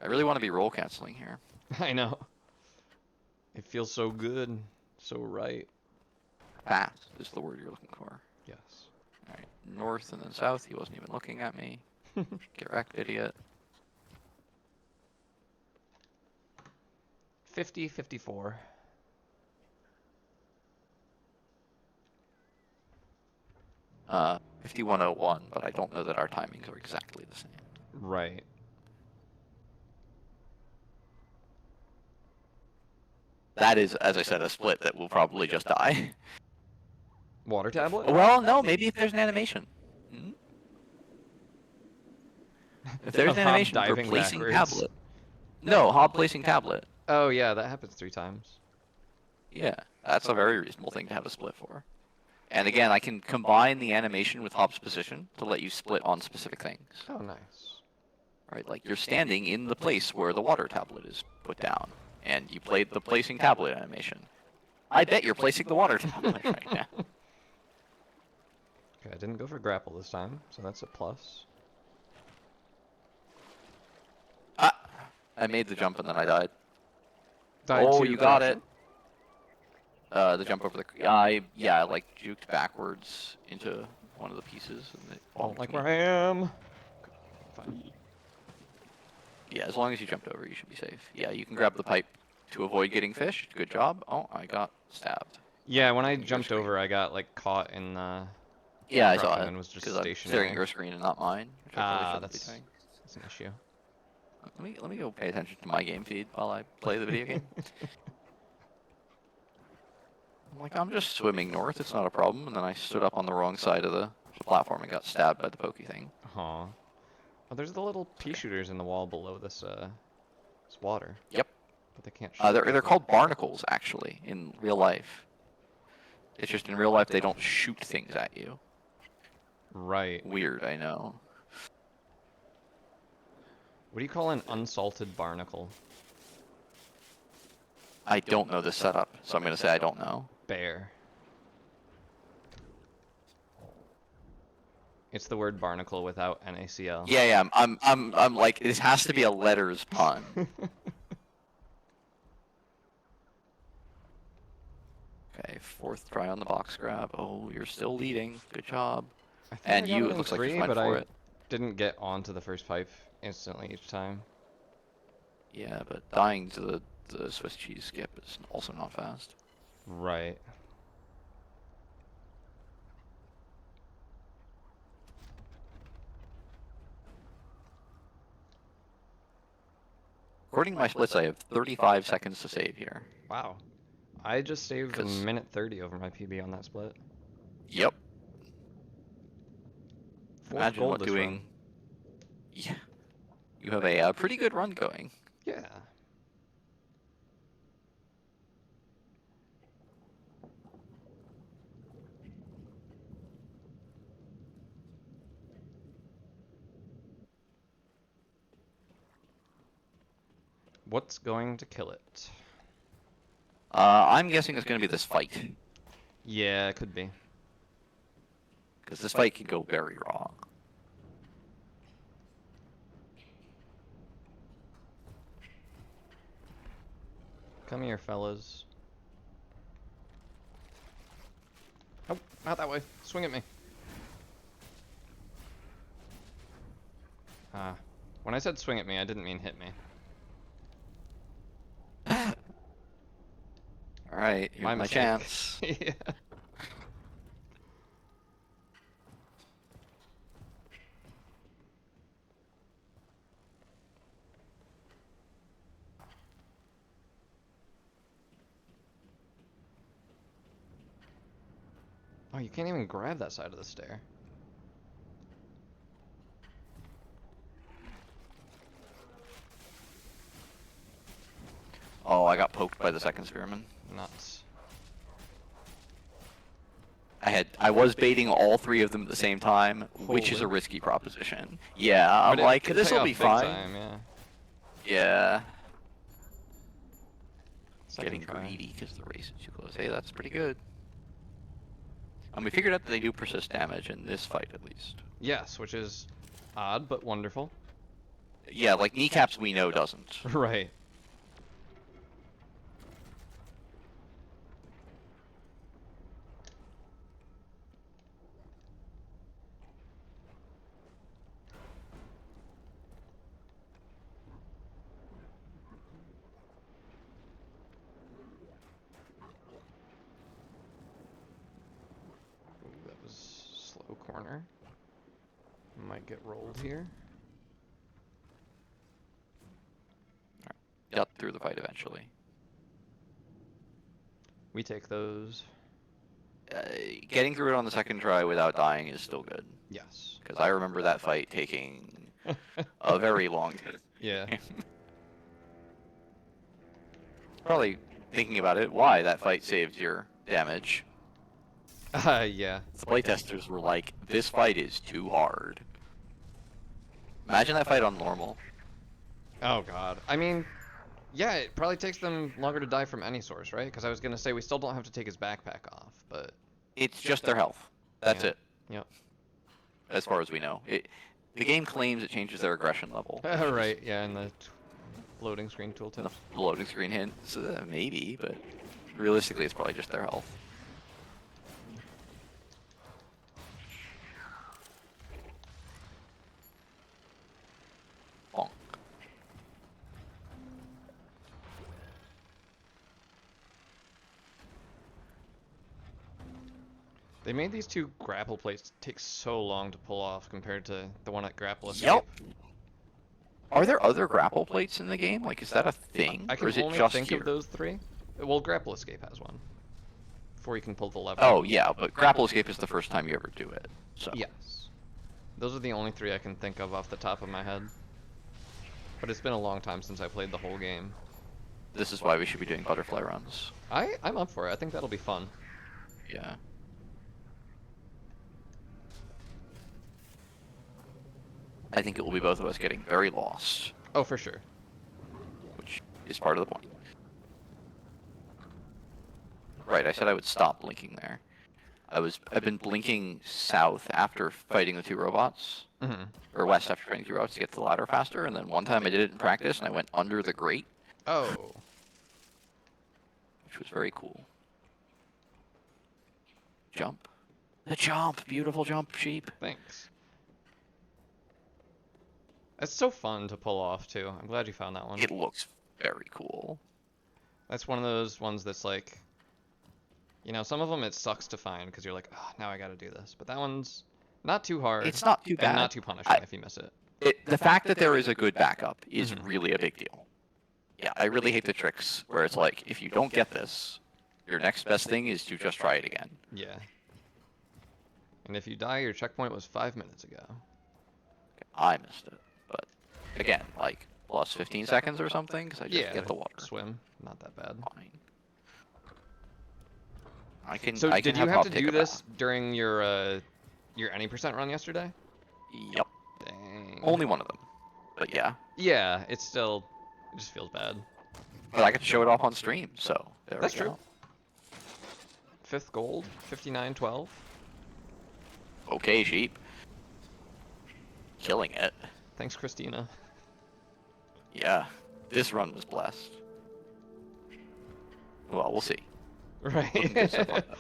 I really want to be roll canceling here. I know. It feels so good. So right. Fast is the word you're looking for. Yes. Alright, north and then south. He wasn't even looking at me. Get wrecked, idiot. 50-54. Uh, 5101, but I don't know that our timings are exactly the same. Right. That is, as I said, a split that will probably just die. Water tablet? Well, no, maybe if there's an animation. Hmm? If there's an Hob animation for diving placing backwards. tablet. No, Hob placing tablet. Oh yeah, that happens 3 times. Yeah, that's a very reasonable thing to have a split for. And again, I can combine the animation with Hob's position to let you split on specific things. Oh nice. Right, like you're standing in the place where the water tablet is put down, and you played the placing tablet animation. I bet you're placing the water tablet right now. Okay, I didn't go for grapple this time, so that's a plus. Ah, I made the jump and then I died. Died Oh, to you got corruption? it. The jump over the... I like juked backwards into one of the pieces. And it I don't like me. where I am. Fine. Yeah, as long as you jumped over, you should be safe. Yeah, you can grab the pipe to avoid getting fished. Good job. Oh, I got stabbed. Yeah, when I Your jumped screen. over, I got like caught in the Yeah, I saw corruption it. and was just Because I'm stationary. staring at your screen and not mine, which I probably shouldn't That's be doing. an issue. Let me go pay attention to my game feed while I play the video game. I'm like, I'm just swimming north, it's not a problem. And then I stood up on the wrong side of the platform and got stabbed by the pokey thing. Aw. Oh, there's the little pea shooters in the wall below this water. Yep. But they can't shoot. They're called barnacles, actually, in real life. It's just in real life they don't shoot things at you. Right. Weird, I know. What do you call an unsalted barnacle? I don't know the setup, so I'm gonna say I don't know. Bear. It's the word barnacle without NaCl. Yeah, I'm like, it has to be a letters pun. Okay, fourth try on the box grab. Oh, you're still leading. Good job. I think And I got you, it it in looks like 3, you're fine but for I it. didn't get onto the first pipe instantly each time. Yeah, but dying to the Swiss cheese skip is also not fast. Right. According to my splits, I have 35 seconds to save here. Wow. I just saved a 'Cause- minute 30 over my PB on that split. Yep. Fourth Imagine gold what this doing. run. Yeah. You have a pretty good run going. Yeah. What's going to kill it? I'm guessing it's going to be this fight. Yeah, it could be. Because this fight can go very wrong. Come here, fellas. Oh, not that way. Swing at me. When I said swing at me, I didn't mean hit me. All right, here's My my mistake. chance. Yeah. Oh, you can't even grab that side of the stair. Oh, I got poked by the second spearman. Nuts. I was baiting all three of them at the same time, which is a Holy. risky proposition. Yeah, I'm But like, it this pay will off be big fine. time, yeah. Yeah. Second Getting try. greedy because the race is too close. Hey, that's pretty good. We figured out that they do persist damage in this fight, at least. Yes, which is odd but wonderful. Yeah, like kneecaps we know doesn't. Right. Ooh, that was slow corner. Might get rolled here. Got through the fight eventually. We take those. Getting through it on the second try without dying is still good. Yes. Because I remember that fight taking a very long time. Yeah. Probably thinking about it, why that fight saved your damage. Yeah. The playtesters were like, this fight is too hard. Imagine that fight on normal. Oh god. I mean, yeah, it probably takes them longer to die from any source, right? Because I was gonna say we still don't have to take his backpack off, but It's just their health. That's yeah. it, Yep. as far as we know. The game claims it changes their aggression level. Right. Yeah, and the loading screen tooltip. The loading screen hints, maybe, but realistically it's probably just their health. Bonk. They made these two grapple plates take so long to pull off compared to the one at Grapple Escape. Yep. Are there other grapple plates in the game? Like, is that a thing? I Or can is it only just think here? of those three. Well, Grapple Escape has one. Before you can pull the lever. Oh, yeah, but grapple escape is the first time you ever do it. So. Yes. Those are the only three I can think of off the top of my head. But it's been a long time since I played the whole game. This is why we should be doing butterfly runs. I'm up for it. I think that'll be fun. Yeah. I think it will be both of us getting very lost, Oh, for sure. which is part of the point. Right, I said I would stop blinking there. I've been blinking south after fighting the two robots, Mm-hmm. or west after fighting two robots to get to the ladder faster, and then one time I did it in practice and I went under the grate, Oh. which was very cool. Jump. The jump! Beautiful jump, sheep. Thanks. It's so fun to pull off, too. I'm glad you found that one. It looks very cool. That's one of those ones that's like, you know, some of them it sucks to find because you're like, oh, now I gotta do this. But that one's not too hard. It's not too bad. And not too punishing if you miss it. The fact that there is a good backup is Mhm. really a big deal. Yeah, I really hate the tricks where it's like, if you don't get this, your next best thing is to just try it again. Yeah. And if you die, your checkpoint was 5 minutes ago. I missed it, but again, like plus 15 seconds or something, because I just Yeah. get the water. Swim. Not that bad. Fine. I can. So I can did you have Hob to take do a this bath. during your any percent run yesterday? Yep. Dang. Only one of them. But yeah. Yeah, it just feels bad. But I get to show it off on stream, so there That's we go. true. 5th gold, 59-12. Okay, sheep. Killing it. Thanks, Christina. Yeah. This run was blessed. Well, we'll see. Looking good so Right. far, though.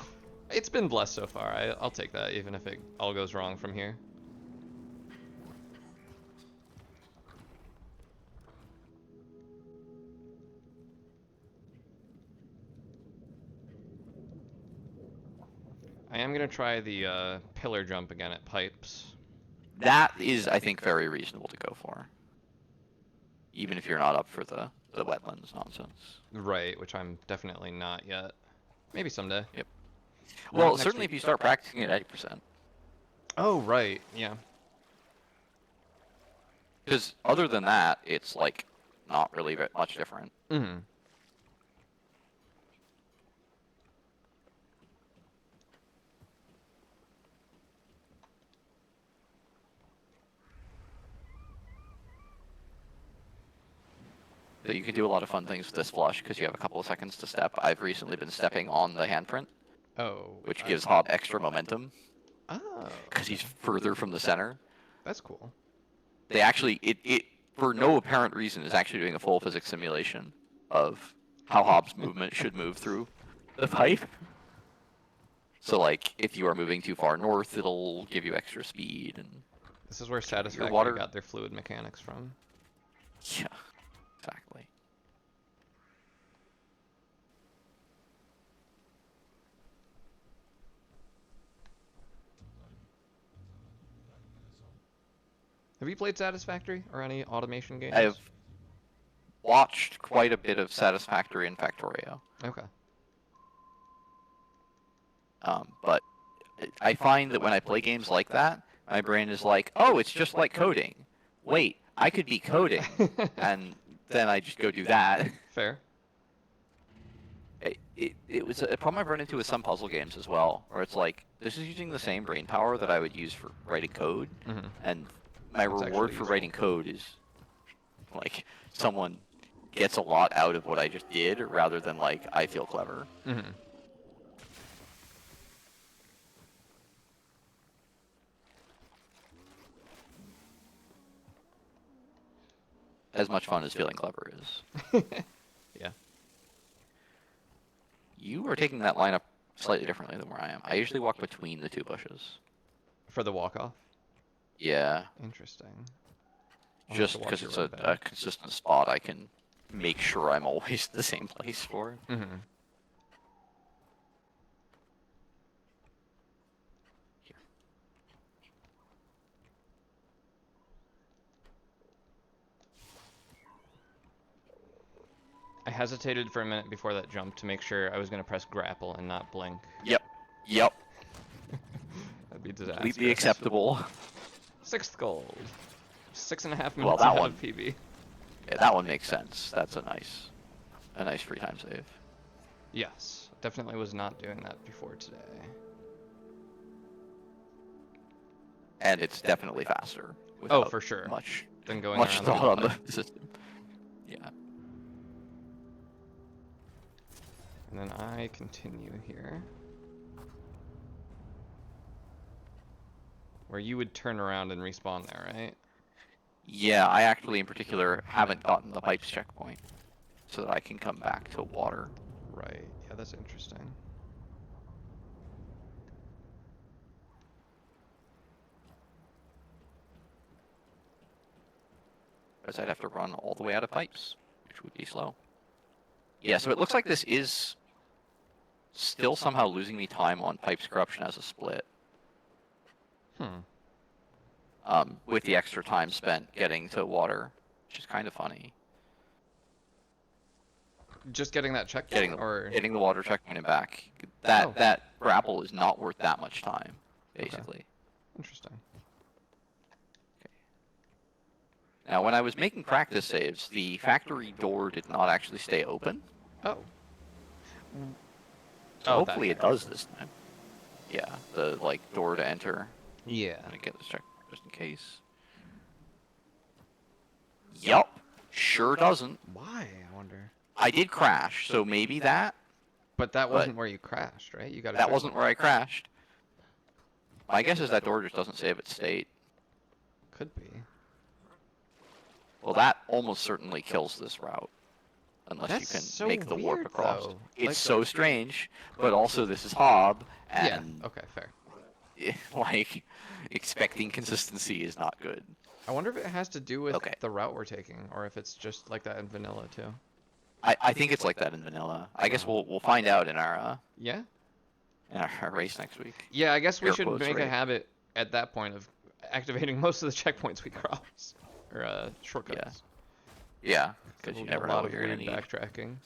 It's been blessed so far. I'll take that, even if it all goes wrong from here. am gonna try the pillar jump again at pipes. That is, I think, very reasonable to go for. Even if you're not up for the wetlands nonsense. Right, which I'm definitely not yet. Maybe someday. Yep. Not Well, next certainly week. if you start practicing at 80%. Oh, right, yeah. Because other than that, it's like not really much different. Mm-hmm. So you can do a lot of fun things with this flush because you have a couple of seconds to step. I've recently been stepping on the handprint, Oh. which gives Hob extra momentum Oh. because he's further from the center. That's cool. They actually, it for no apparent reason, is actually doing a full physics simulation of how Hob's movement should move through the pipe. So, like, if you are moving too far north, it'll give you extra speed. And This is where Satisfactory water- got their fluid mechanics from. yeah, exactly. Have you played Satisfactory or any automation games? I have watched quite a bit of Satisfactory and Factorio. Okay. But I find that when I play games like that, my brain is like, oh, it's just like coding. Wait, I could be coding. And then I just go do that. Fair. It was a problem I've run into with some puzzle games as well, where it's like, this is using the same brain power that I would use for writing code, Mm-hmm. and my That's reward actually for useful. writing code is, like, someone gets a lot out of what I just did, rather than, like, I feel clever. Mm-hmm. As much fun as feeling clever is. Yeah. You are taking that line up slightly differently than where I am. I usually walk between the two bushes. For the walk-off? Yeah, Interesting. I'll have just to watch because your it's run a back. consistent spot, I can make sure I'm always the same place for it. Mm-hmm. Here. I hesitated for a minute before that jump to make sure I was going to press grapple and not blink. Yep. Yep. That'd be disastrous. Completely acceptable. 6th gold. 6.5 minutes Well, that ahead one- of PB. Yeah, that one makes sense. That's a nice free time save. Yes. Definitely was not doing that before today. And it's definitely faster. Oh, without for sure. Much Then going much around thought whole on pipe. the system. Yeah. And then I continue here. Where you would turn around and respawn there, right? Yeah, I actually in particular haven't gotten the pipes checkpoint, so that I can come back to water. Right. Yeah, that's interesting. Because I'd have to run all the way out of pipes, which would be slow. Yeah, so it looks like this is still somehow losing me time on pipes corruption as a split. With the extra time spent getting to water, which is kind of funny. Just getting that checkpoint, Getting or the water checkpoint and back. That Oh. that grapple is not worth that much time, basically. interesting. Now, when I was making practice saves, the factory door did not actually stay open. Oh. So Oh, hopefully that- it does this time. Yeah, the like door to enter. Yeah. I'm gonna get this checked just in case. Yup, sure doesn't. Why? I wonder. I did crash, so maybe that. But that But- wasn't where you crashed, right? You got That wasn't where I crashed. My guess is that door just doesn't save its state. Could be. Well, that almost certainly kills this route. Unless That's you can so make the warp weird, across. though. It's Like- so strange, but also this is Hob, and Yeah. Okay. Fair. like, expecting consistency is not good. I wonder if it has to do with Okay. the route we're taking, or if it's just like that in vanilla too. I think it's like that in vanilla. I guess we'll find out in our Yeah. in our race next week. Yeah, I guess we Air should quotes make a race. habit at that point of activating most of the checkpoints we cross, or Yeah. shortcuts. Yeah, Because because we'll you get never a know lot what of you're gonna weird need. backtracking.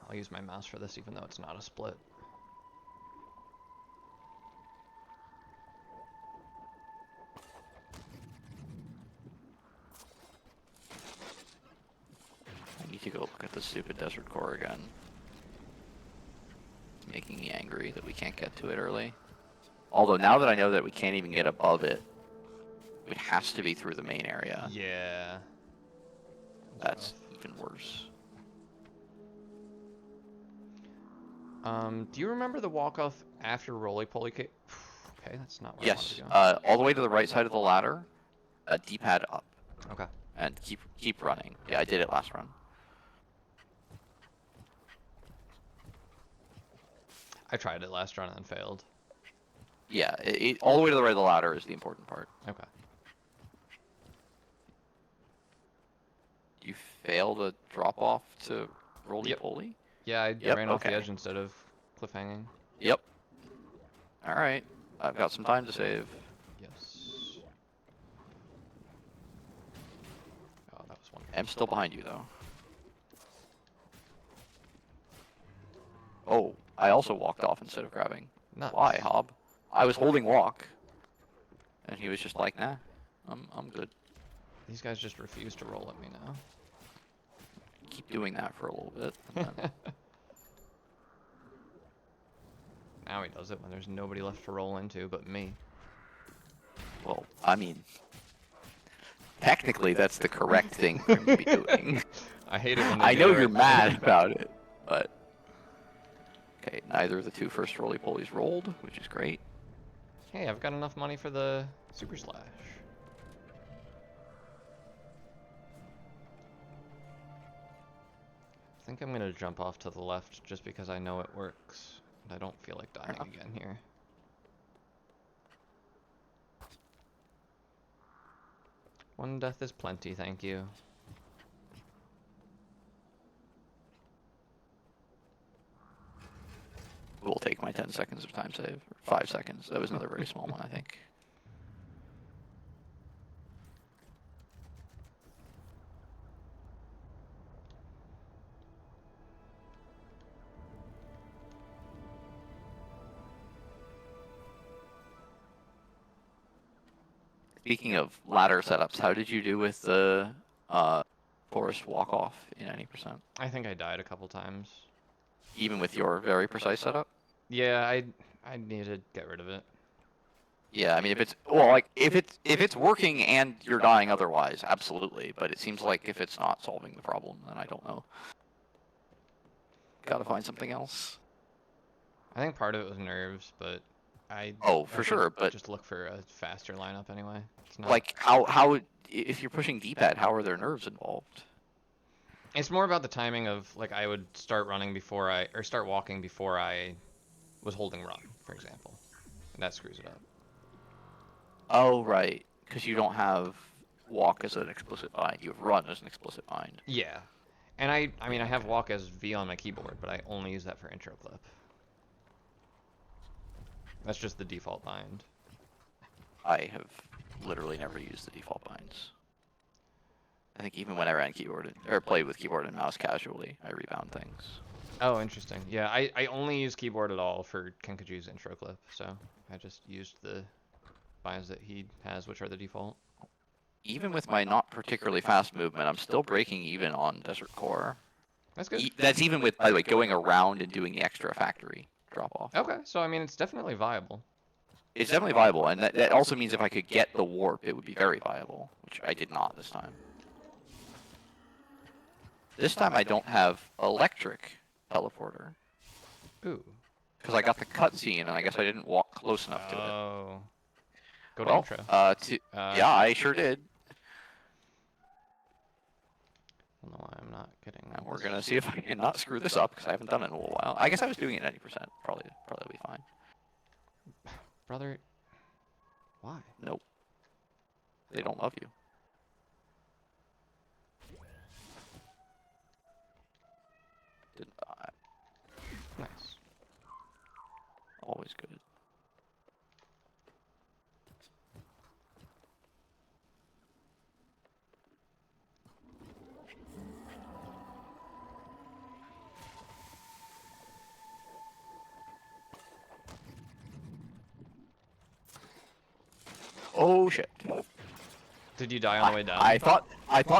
I'll use my mouse for this even though it's not a split. I need to go look at the stupid desert core again. It's making me angry that we can't get to it early. Although now that I know that we can't even get above it, it has to be through the main area. Yeah. That's even worse. Do you remember the walk-off after roly-poly cake? Okay, that's not where Yes, I wanted to all the way to the right side of the ladder, D-pad up, go. Okay. and keep running. Yeah, I did it last run. I tried it last run and failed. Yeah, all the way to the right of the ladder is the important part. Okay. You fail to drop off to roly-poly? Yeah, I Yep, ran off the okay. edge instead of cliffhanging. Yep. Alright, I've got some time to save. Yes. Oh, that was one. I'm still behind you, though. Oh, I also walked off instead of grabbing. Nice. Why, Hob? I was holding walk, and he was just like, nah, I'm good. These guys just refuse to roll at me now. Keep doing that for a little bit. And then... Now he does it when there's nobody left to roll into but me. Well, I mean, technically that's the correct thing for him to be doing. I hate it when they I do know the you're right mad thing. about it, but... Okay, neither of the two first roly-polies rolled, which is great. Hey, I've got enough money for the super slash. I think I'm gonna jump off to the left just because I know it works. And I don't feel like dying again here. One death is plenty, thank you. We'll take my 10 seconds of time save. Or 5 seconds. That was another very small one, I think. Speaking of ladder setups, how did you do with the forest walk-off in any percent? I think I died a couple times. Even with your very precise setup? Yeah, I need to get rid of it. Yeah, I mean, if it's well, like if it's working and you're dying otherwise, absolutely. But it seems like if it's not solving the problem, then I don't know. Gotta find something else. I think part of it was nerves, but I For sure, but just look for a faster lineup anyway. It's not like how if you're pushing D-pad, how are there nerves involved? It's more about the timing of like I would start running before or start walking before I was holding run, for example. And that screws it up. Oh, right, because you don't have walk as an explicit bind. You have run as an explicit bind. Yeah. And I mean I have walk as V on my keyboard, but I only use that for intro clip. That's just the default bind. I have literally never used the default binds. I think even when I ran keyboard or played with keyboard and mouse casually, I rebound things. Oh, interesting. Yeah, I only use keyboard at all for Kenkaju's intro clip, so I just used the binds that he has, which are the default. Even with my not particularly fast movement, I'm still breaking even on Desert Core. That's good. That's even with, by the way, going around and doing the extra factory drop-off. Okay, so I mean it's definitely viable. It's definitely viable, and that also means if I could get the warp, it would be very viable, which I did not this time. This time I don't have electric teleporter. Ooh. Because I got the cutscene, and I guess I didn't walk close enough to it. Oh. Go to Well, intro. yeah, I sure did. I don't know why I'm not getting. And we're gonna see if I can not screw this up because I haven't done it in a little while. I guess I was doing it 90%. Probably will be fine. Brother, why? Nope. They don't love you. Didn't die. Nice. Always good. Oh shit. Did you die on the way down? I thought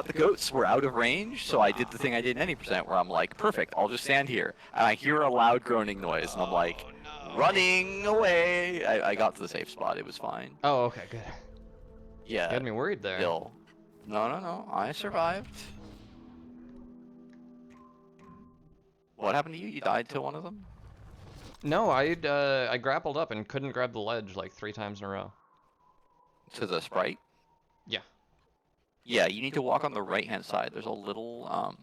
the goats were out of range, so I did the thing I did in 90% where I'm like, perfect, I'll just stand here. And I hear a loud groaning noise, and I'm like, running away. I got to the safe spot, it was fine. Oh, okay, good. Yeah. You had me worried there. Still. No, I survived. What happened to you? You died to one of them? No, I grappled up and couldn't grab the ledge like 3 times in a row. To the sprite? Yeah. Yeah, you need to walk on the right-hand side. There's a little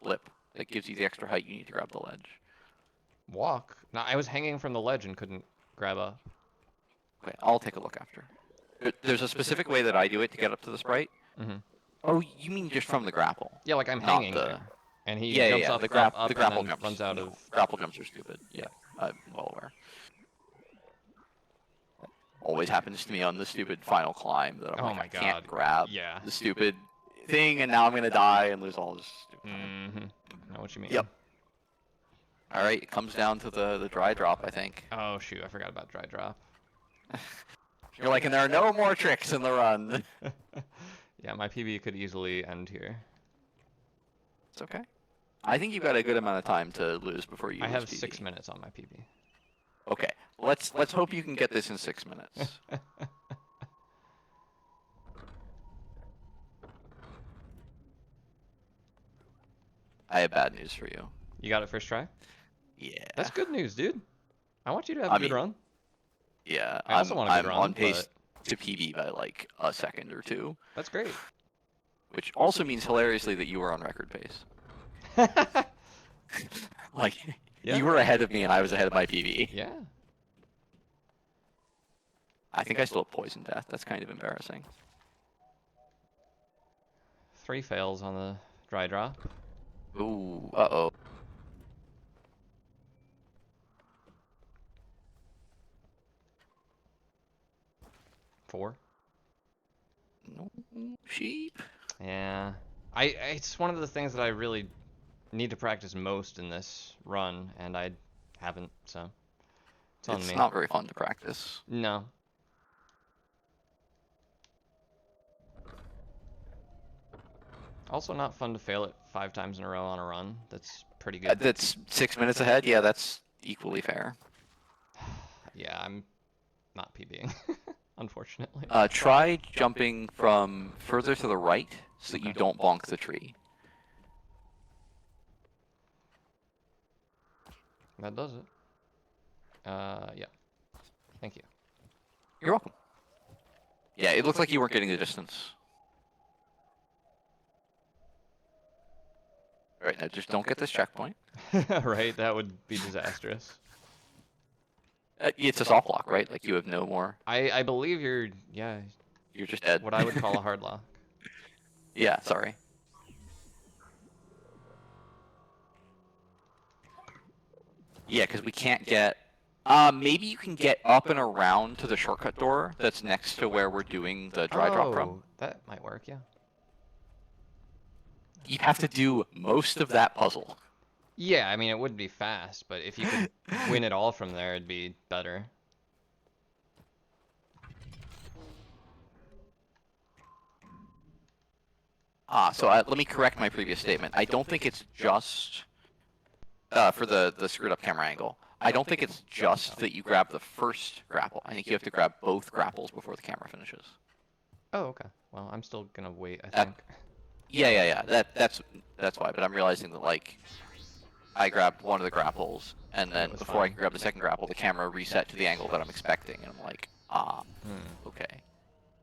blip that gives you the extra height you need to grab the ledge. Walk? No, I was hanging from the ledge and couldn't grab up. Okay, I'll take a look after. There's a specific way that I do it to get up to the sprite. Mm-hmm. Oh, you mean just from the grapple? Yeah, like I'm Not hanging the- there. And he Yeah, jumps yeah, up, the up, grapple and then jumps. runs out No, of... grapple jumps are stupid. Yeah, I'm well aware. Always happens to me on the stupid final climb that I'm Oh like, my I can't God. grab Yeah. the stupid thing, and now I'm gonna die and lose all this stupid time. Mm-hmm. Know what you mean. Yep. All right, it comes down to the dry drop, I think. Oh, shoot, I forgot about dry drop. You're like, and there are no more tricks in the run. Yeah, my PB could easily end here. It's okay. I think you've got a good amount of time to lose before you I lose have PB. 6 minutes on my PB. Okay, let's hope you can get this in 6 minutes. I have bad news for you. You got it first try? Yeah. That's good news, dude. I want you to have I a good mean, run. Yeah. I also want a good I'm run, on pace to PB by like a second or two, That's great. which also means hilariously that you were on record pace. Like, Yeah. you were ahead of me and I was ahead of my PB. Yeah. I think I still have poison death. That's kind of embarrassing. 3 fails on the dry drop. Ooh, uh-oh. Four. No sheep. Yeah. It's one of the things that I really need to practice most in this run, and I haven't, so it's on It's me. not very fun to practice. No. Also not fun to fail it 5 times in a row on a run. That's pretty good. That's 6 minutes ahead. Yeah, that's equally fair. Yeah, I'm not PBing, unfortunately. Try jumping from further to the right so that you don't bonk the tree. That does it. Yeah. Thank you. You're welcome. Yeah, it looked like you weren't getting the distance. Alright, now just don't get this checkpoint. Right? That would be disastrous. It's a soft lock, right? Like you have no more. I believe you're You're just dead. what I would call a hard lock. Yeah, sorry. Yeah, because we can't get... maybe you can get up and around to the shortcut door that's next to where we're doing the dry drop from. Oh, that might work, yeah. You have to do most of that puzzle. Yeah, I mean, it would be fast, but if you could win it all from there, it'd be better. So let me correct my previous statement. I don't think it's just for the screwed up camera angle. I don't think it's just that you grab the first grapple. I think you have to grab both grapples before the camera finishes. Oh, okay. Well, I'm still gonna wait, I That- think. Yeah. That's why. But I'm realizing that like I grabbed one of the grapples, and then was before I fine. could grab the second grapple, the camera reset to the angle that I'm expecting, and I'm like, Ah, Hmm. okay.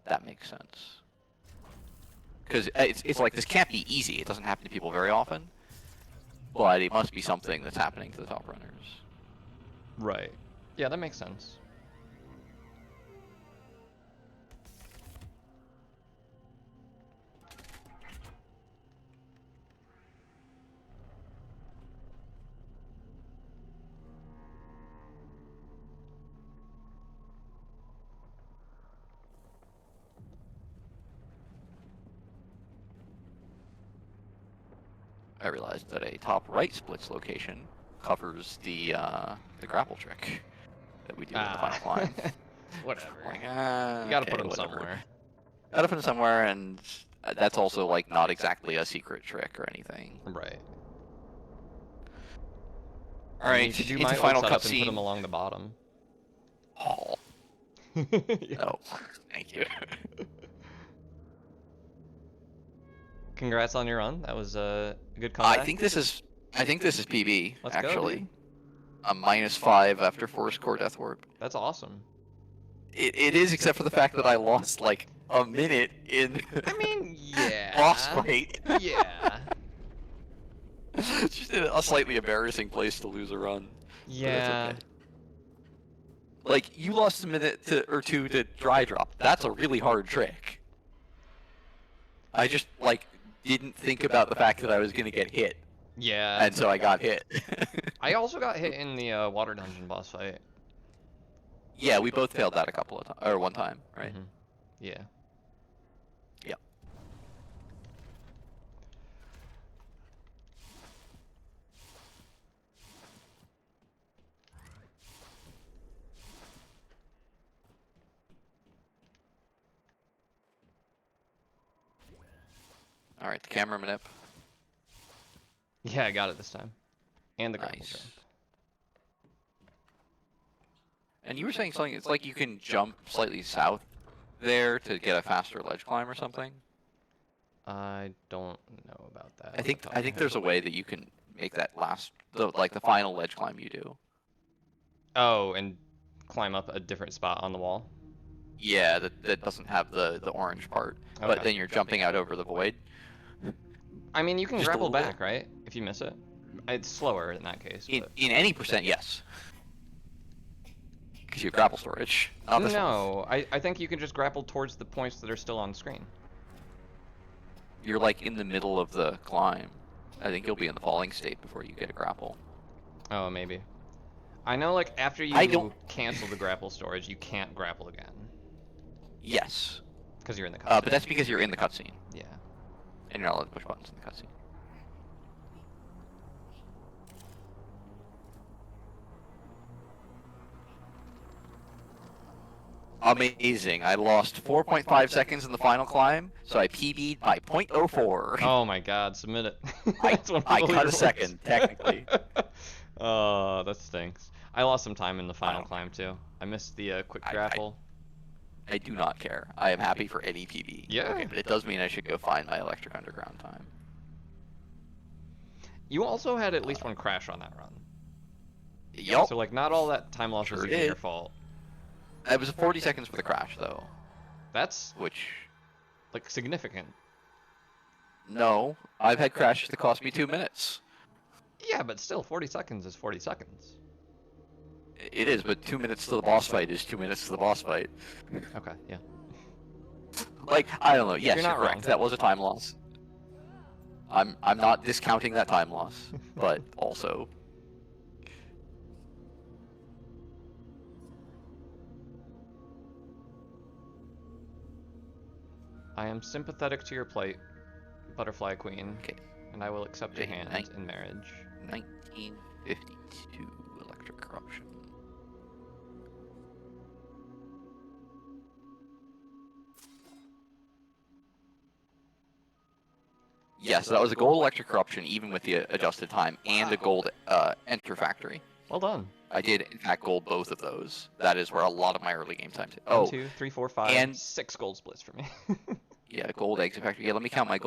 That makes sense. Because it's like, this can't be easy. It doesn't happen to people very often. But it must be something that's happening to the top runners. Right. Yeah, that makes sense. I realized that a top right splits location covers the grapple trick that we do in the final climb. Whatever. Like, You gotta okay, put them whatever. somewhere. Gotta put it somewhere, and that's also like not exactly a secret trick or anything. Right. All right, You could do into my old final setup and put them cutscene. along the bottom. Oh, Yeah. no, thank you. Congrats on your run. That was a good comeback. I think this is PB. Let's actually. go, dude. A -5 after Forest Core Death Warp. That's awesome. It is, except for the fact that I lost like a minute in I mean, yeah. boss fight. Yeah. Just a slightly embarrassing place to lose a run. Yeah. But that's okay. Like, you lost a minute or two to dry drop. That's a really hard trick. I just like didn't think about the fact that I was gonna get hit, Yeah. and so I got hit. I also got hit in the water dungeon boss fight. Yeah, we both failed that a couple of times, or one time, right? Mm-hmm. Yeah. Yep. All right, the camera manip. Yeah, I got it this time. And the grapple Nice. jump. And you were saying something. It's like you can jump slightly south there to get a faster ledge climb or something. I don't know about that. I think there's a way that you can make that the final ledge climb you do. Oh, and climb up a different spot on the wall? Yeah, that doesn't have the orange part, but Okay. then you're jumping out over the void. I mean, you can Just a grapple little back, right? If you miss it. It's slower in that case. In But... any percent, yes. Because you have grapple storage. Not this one. No, I think you can just grapple towards the points that are still on screen. You're like in the middle of the climb. I think you'll be in the falling state before you get a grapple. Oh, maybe. I know, like, after I you don't- cancel the grapple storage, you can't grapple again. Yes. Because you're in the cutscene. But that's because you're in the cutscene, Yeah. and you're not allowed to push buttons in the cutscene. Amazing. I lost 4.5 seconds in the final climb, so I PB'd by 0.04. Oh my god, submit it. I That's one of cut the a leaderboards. second, technically. Oh, that stinks. I lost some time in the final Wow. climb too. I missed the quick I- grapple. I do not care. I am happy for any PB. Yeah. Okay, but it does mean I should go find my electric underground time. You also had at least one crash on that run. Yup. So like, not all that time loss was Sure even did. your fault. It was 40 seconds for the crash, though. That's Which, like significant. no, I've had crashes that cost me 2 minutes. Yeah, but still, 40 seconds is 40 seconds. It is, but 2 minutes to the boss fight is 2 minutes to the boss fight. Okay, yeah. Like, I don't know. Yes, You're you're not correct. wrong. That was a time loss. I'm not discounting that time loss, but also. I am sympathetic to your plight, Butterfly Queen, Okay. and I will accept your Okay, hand in marriage. 1952 electric corruption. Yes, that was a gold electric corruption, even with the adjusted time, and a gold enter factory. Well done. I did, in fact, gold both of those. That is where a lot of my early game times. One, Oh, 2, 3, 4, 5, and- 6 gold splits for me. yeah, gold exit factory. Yeah, let me count my gold.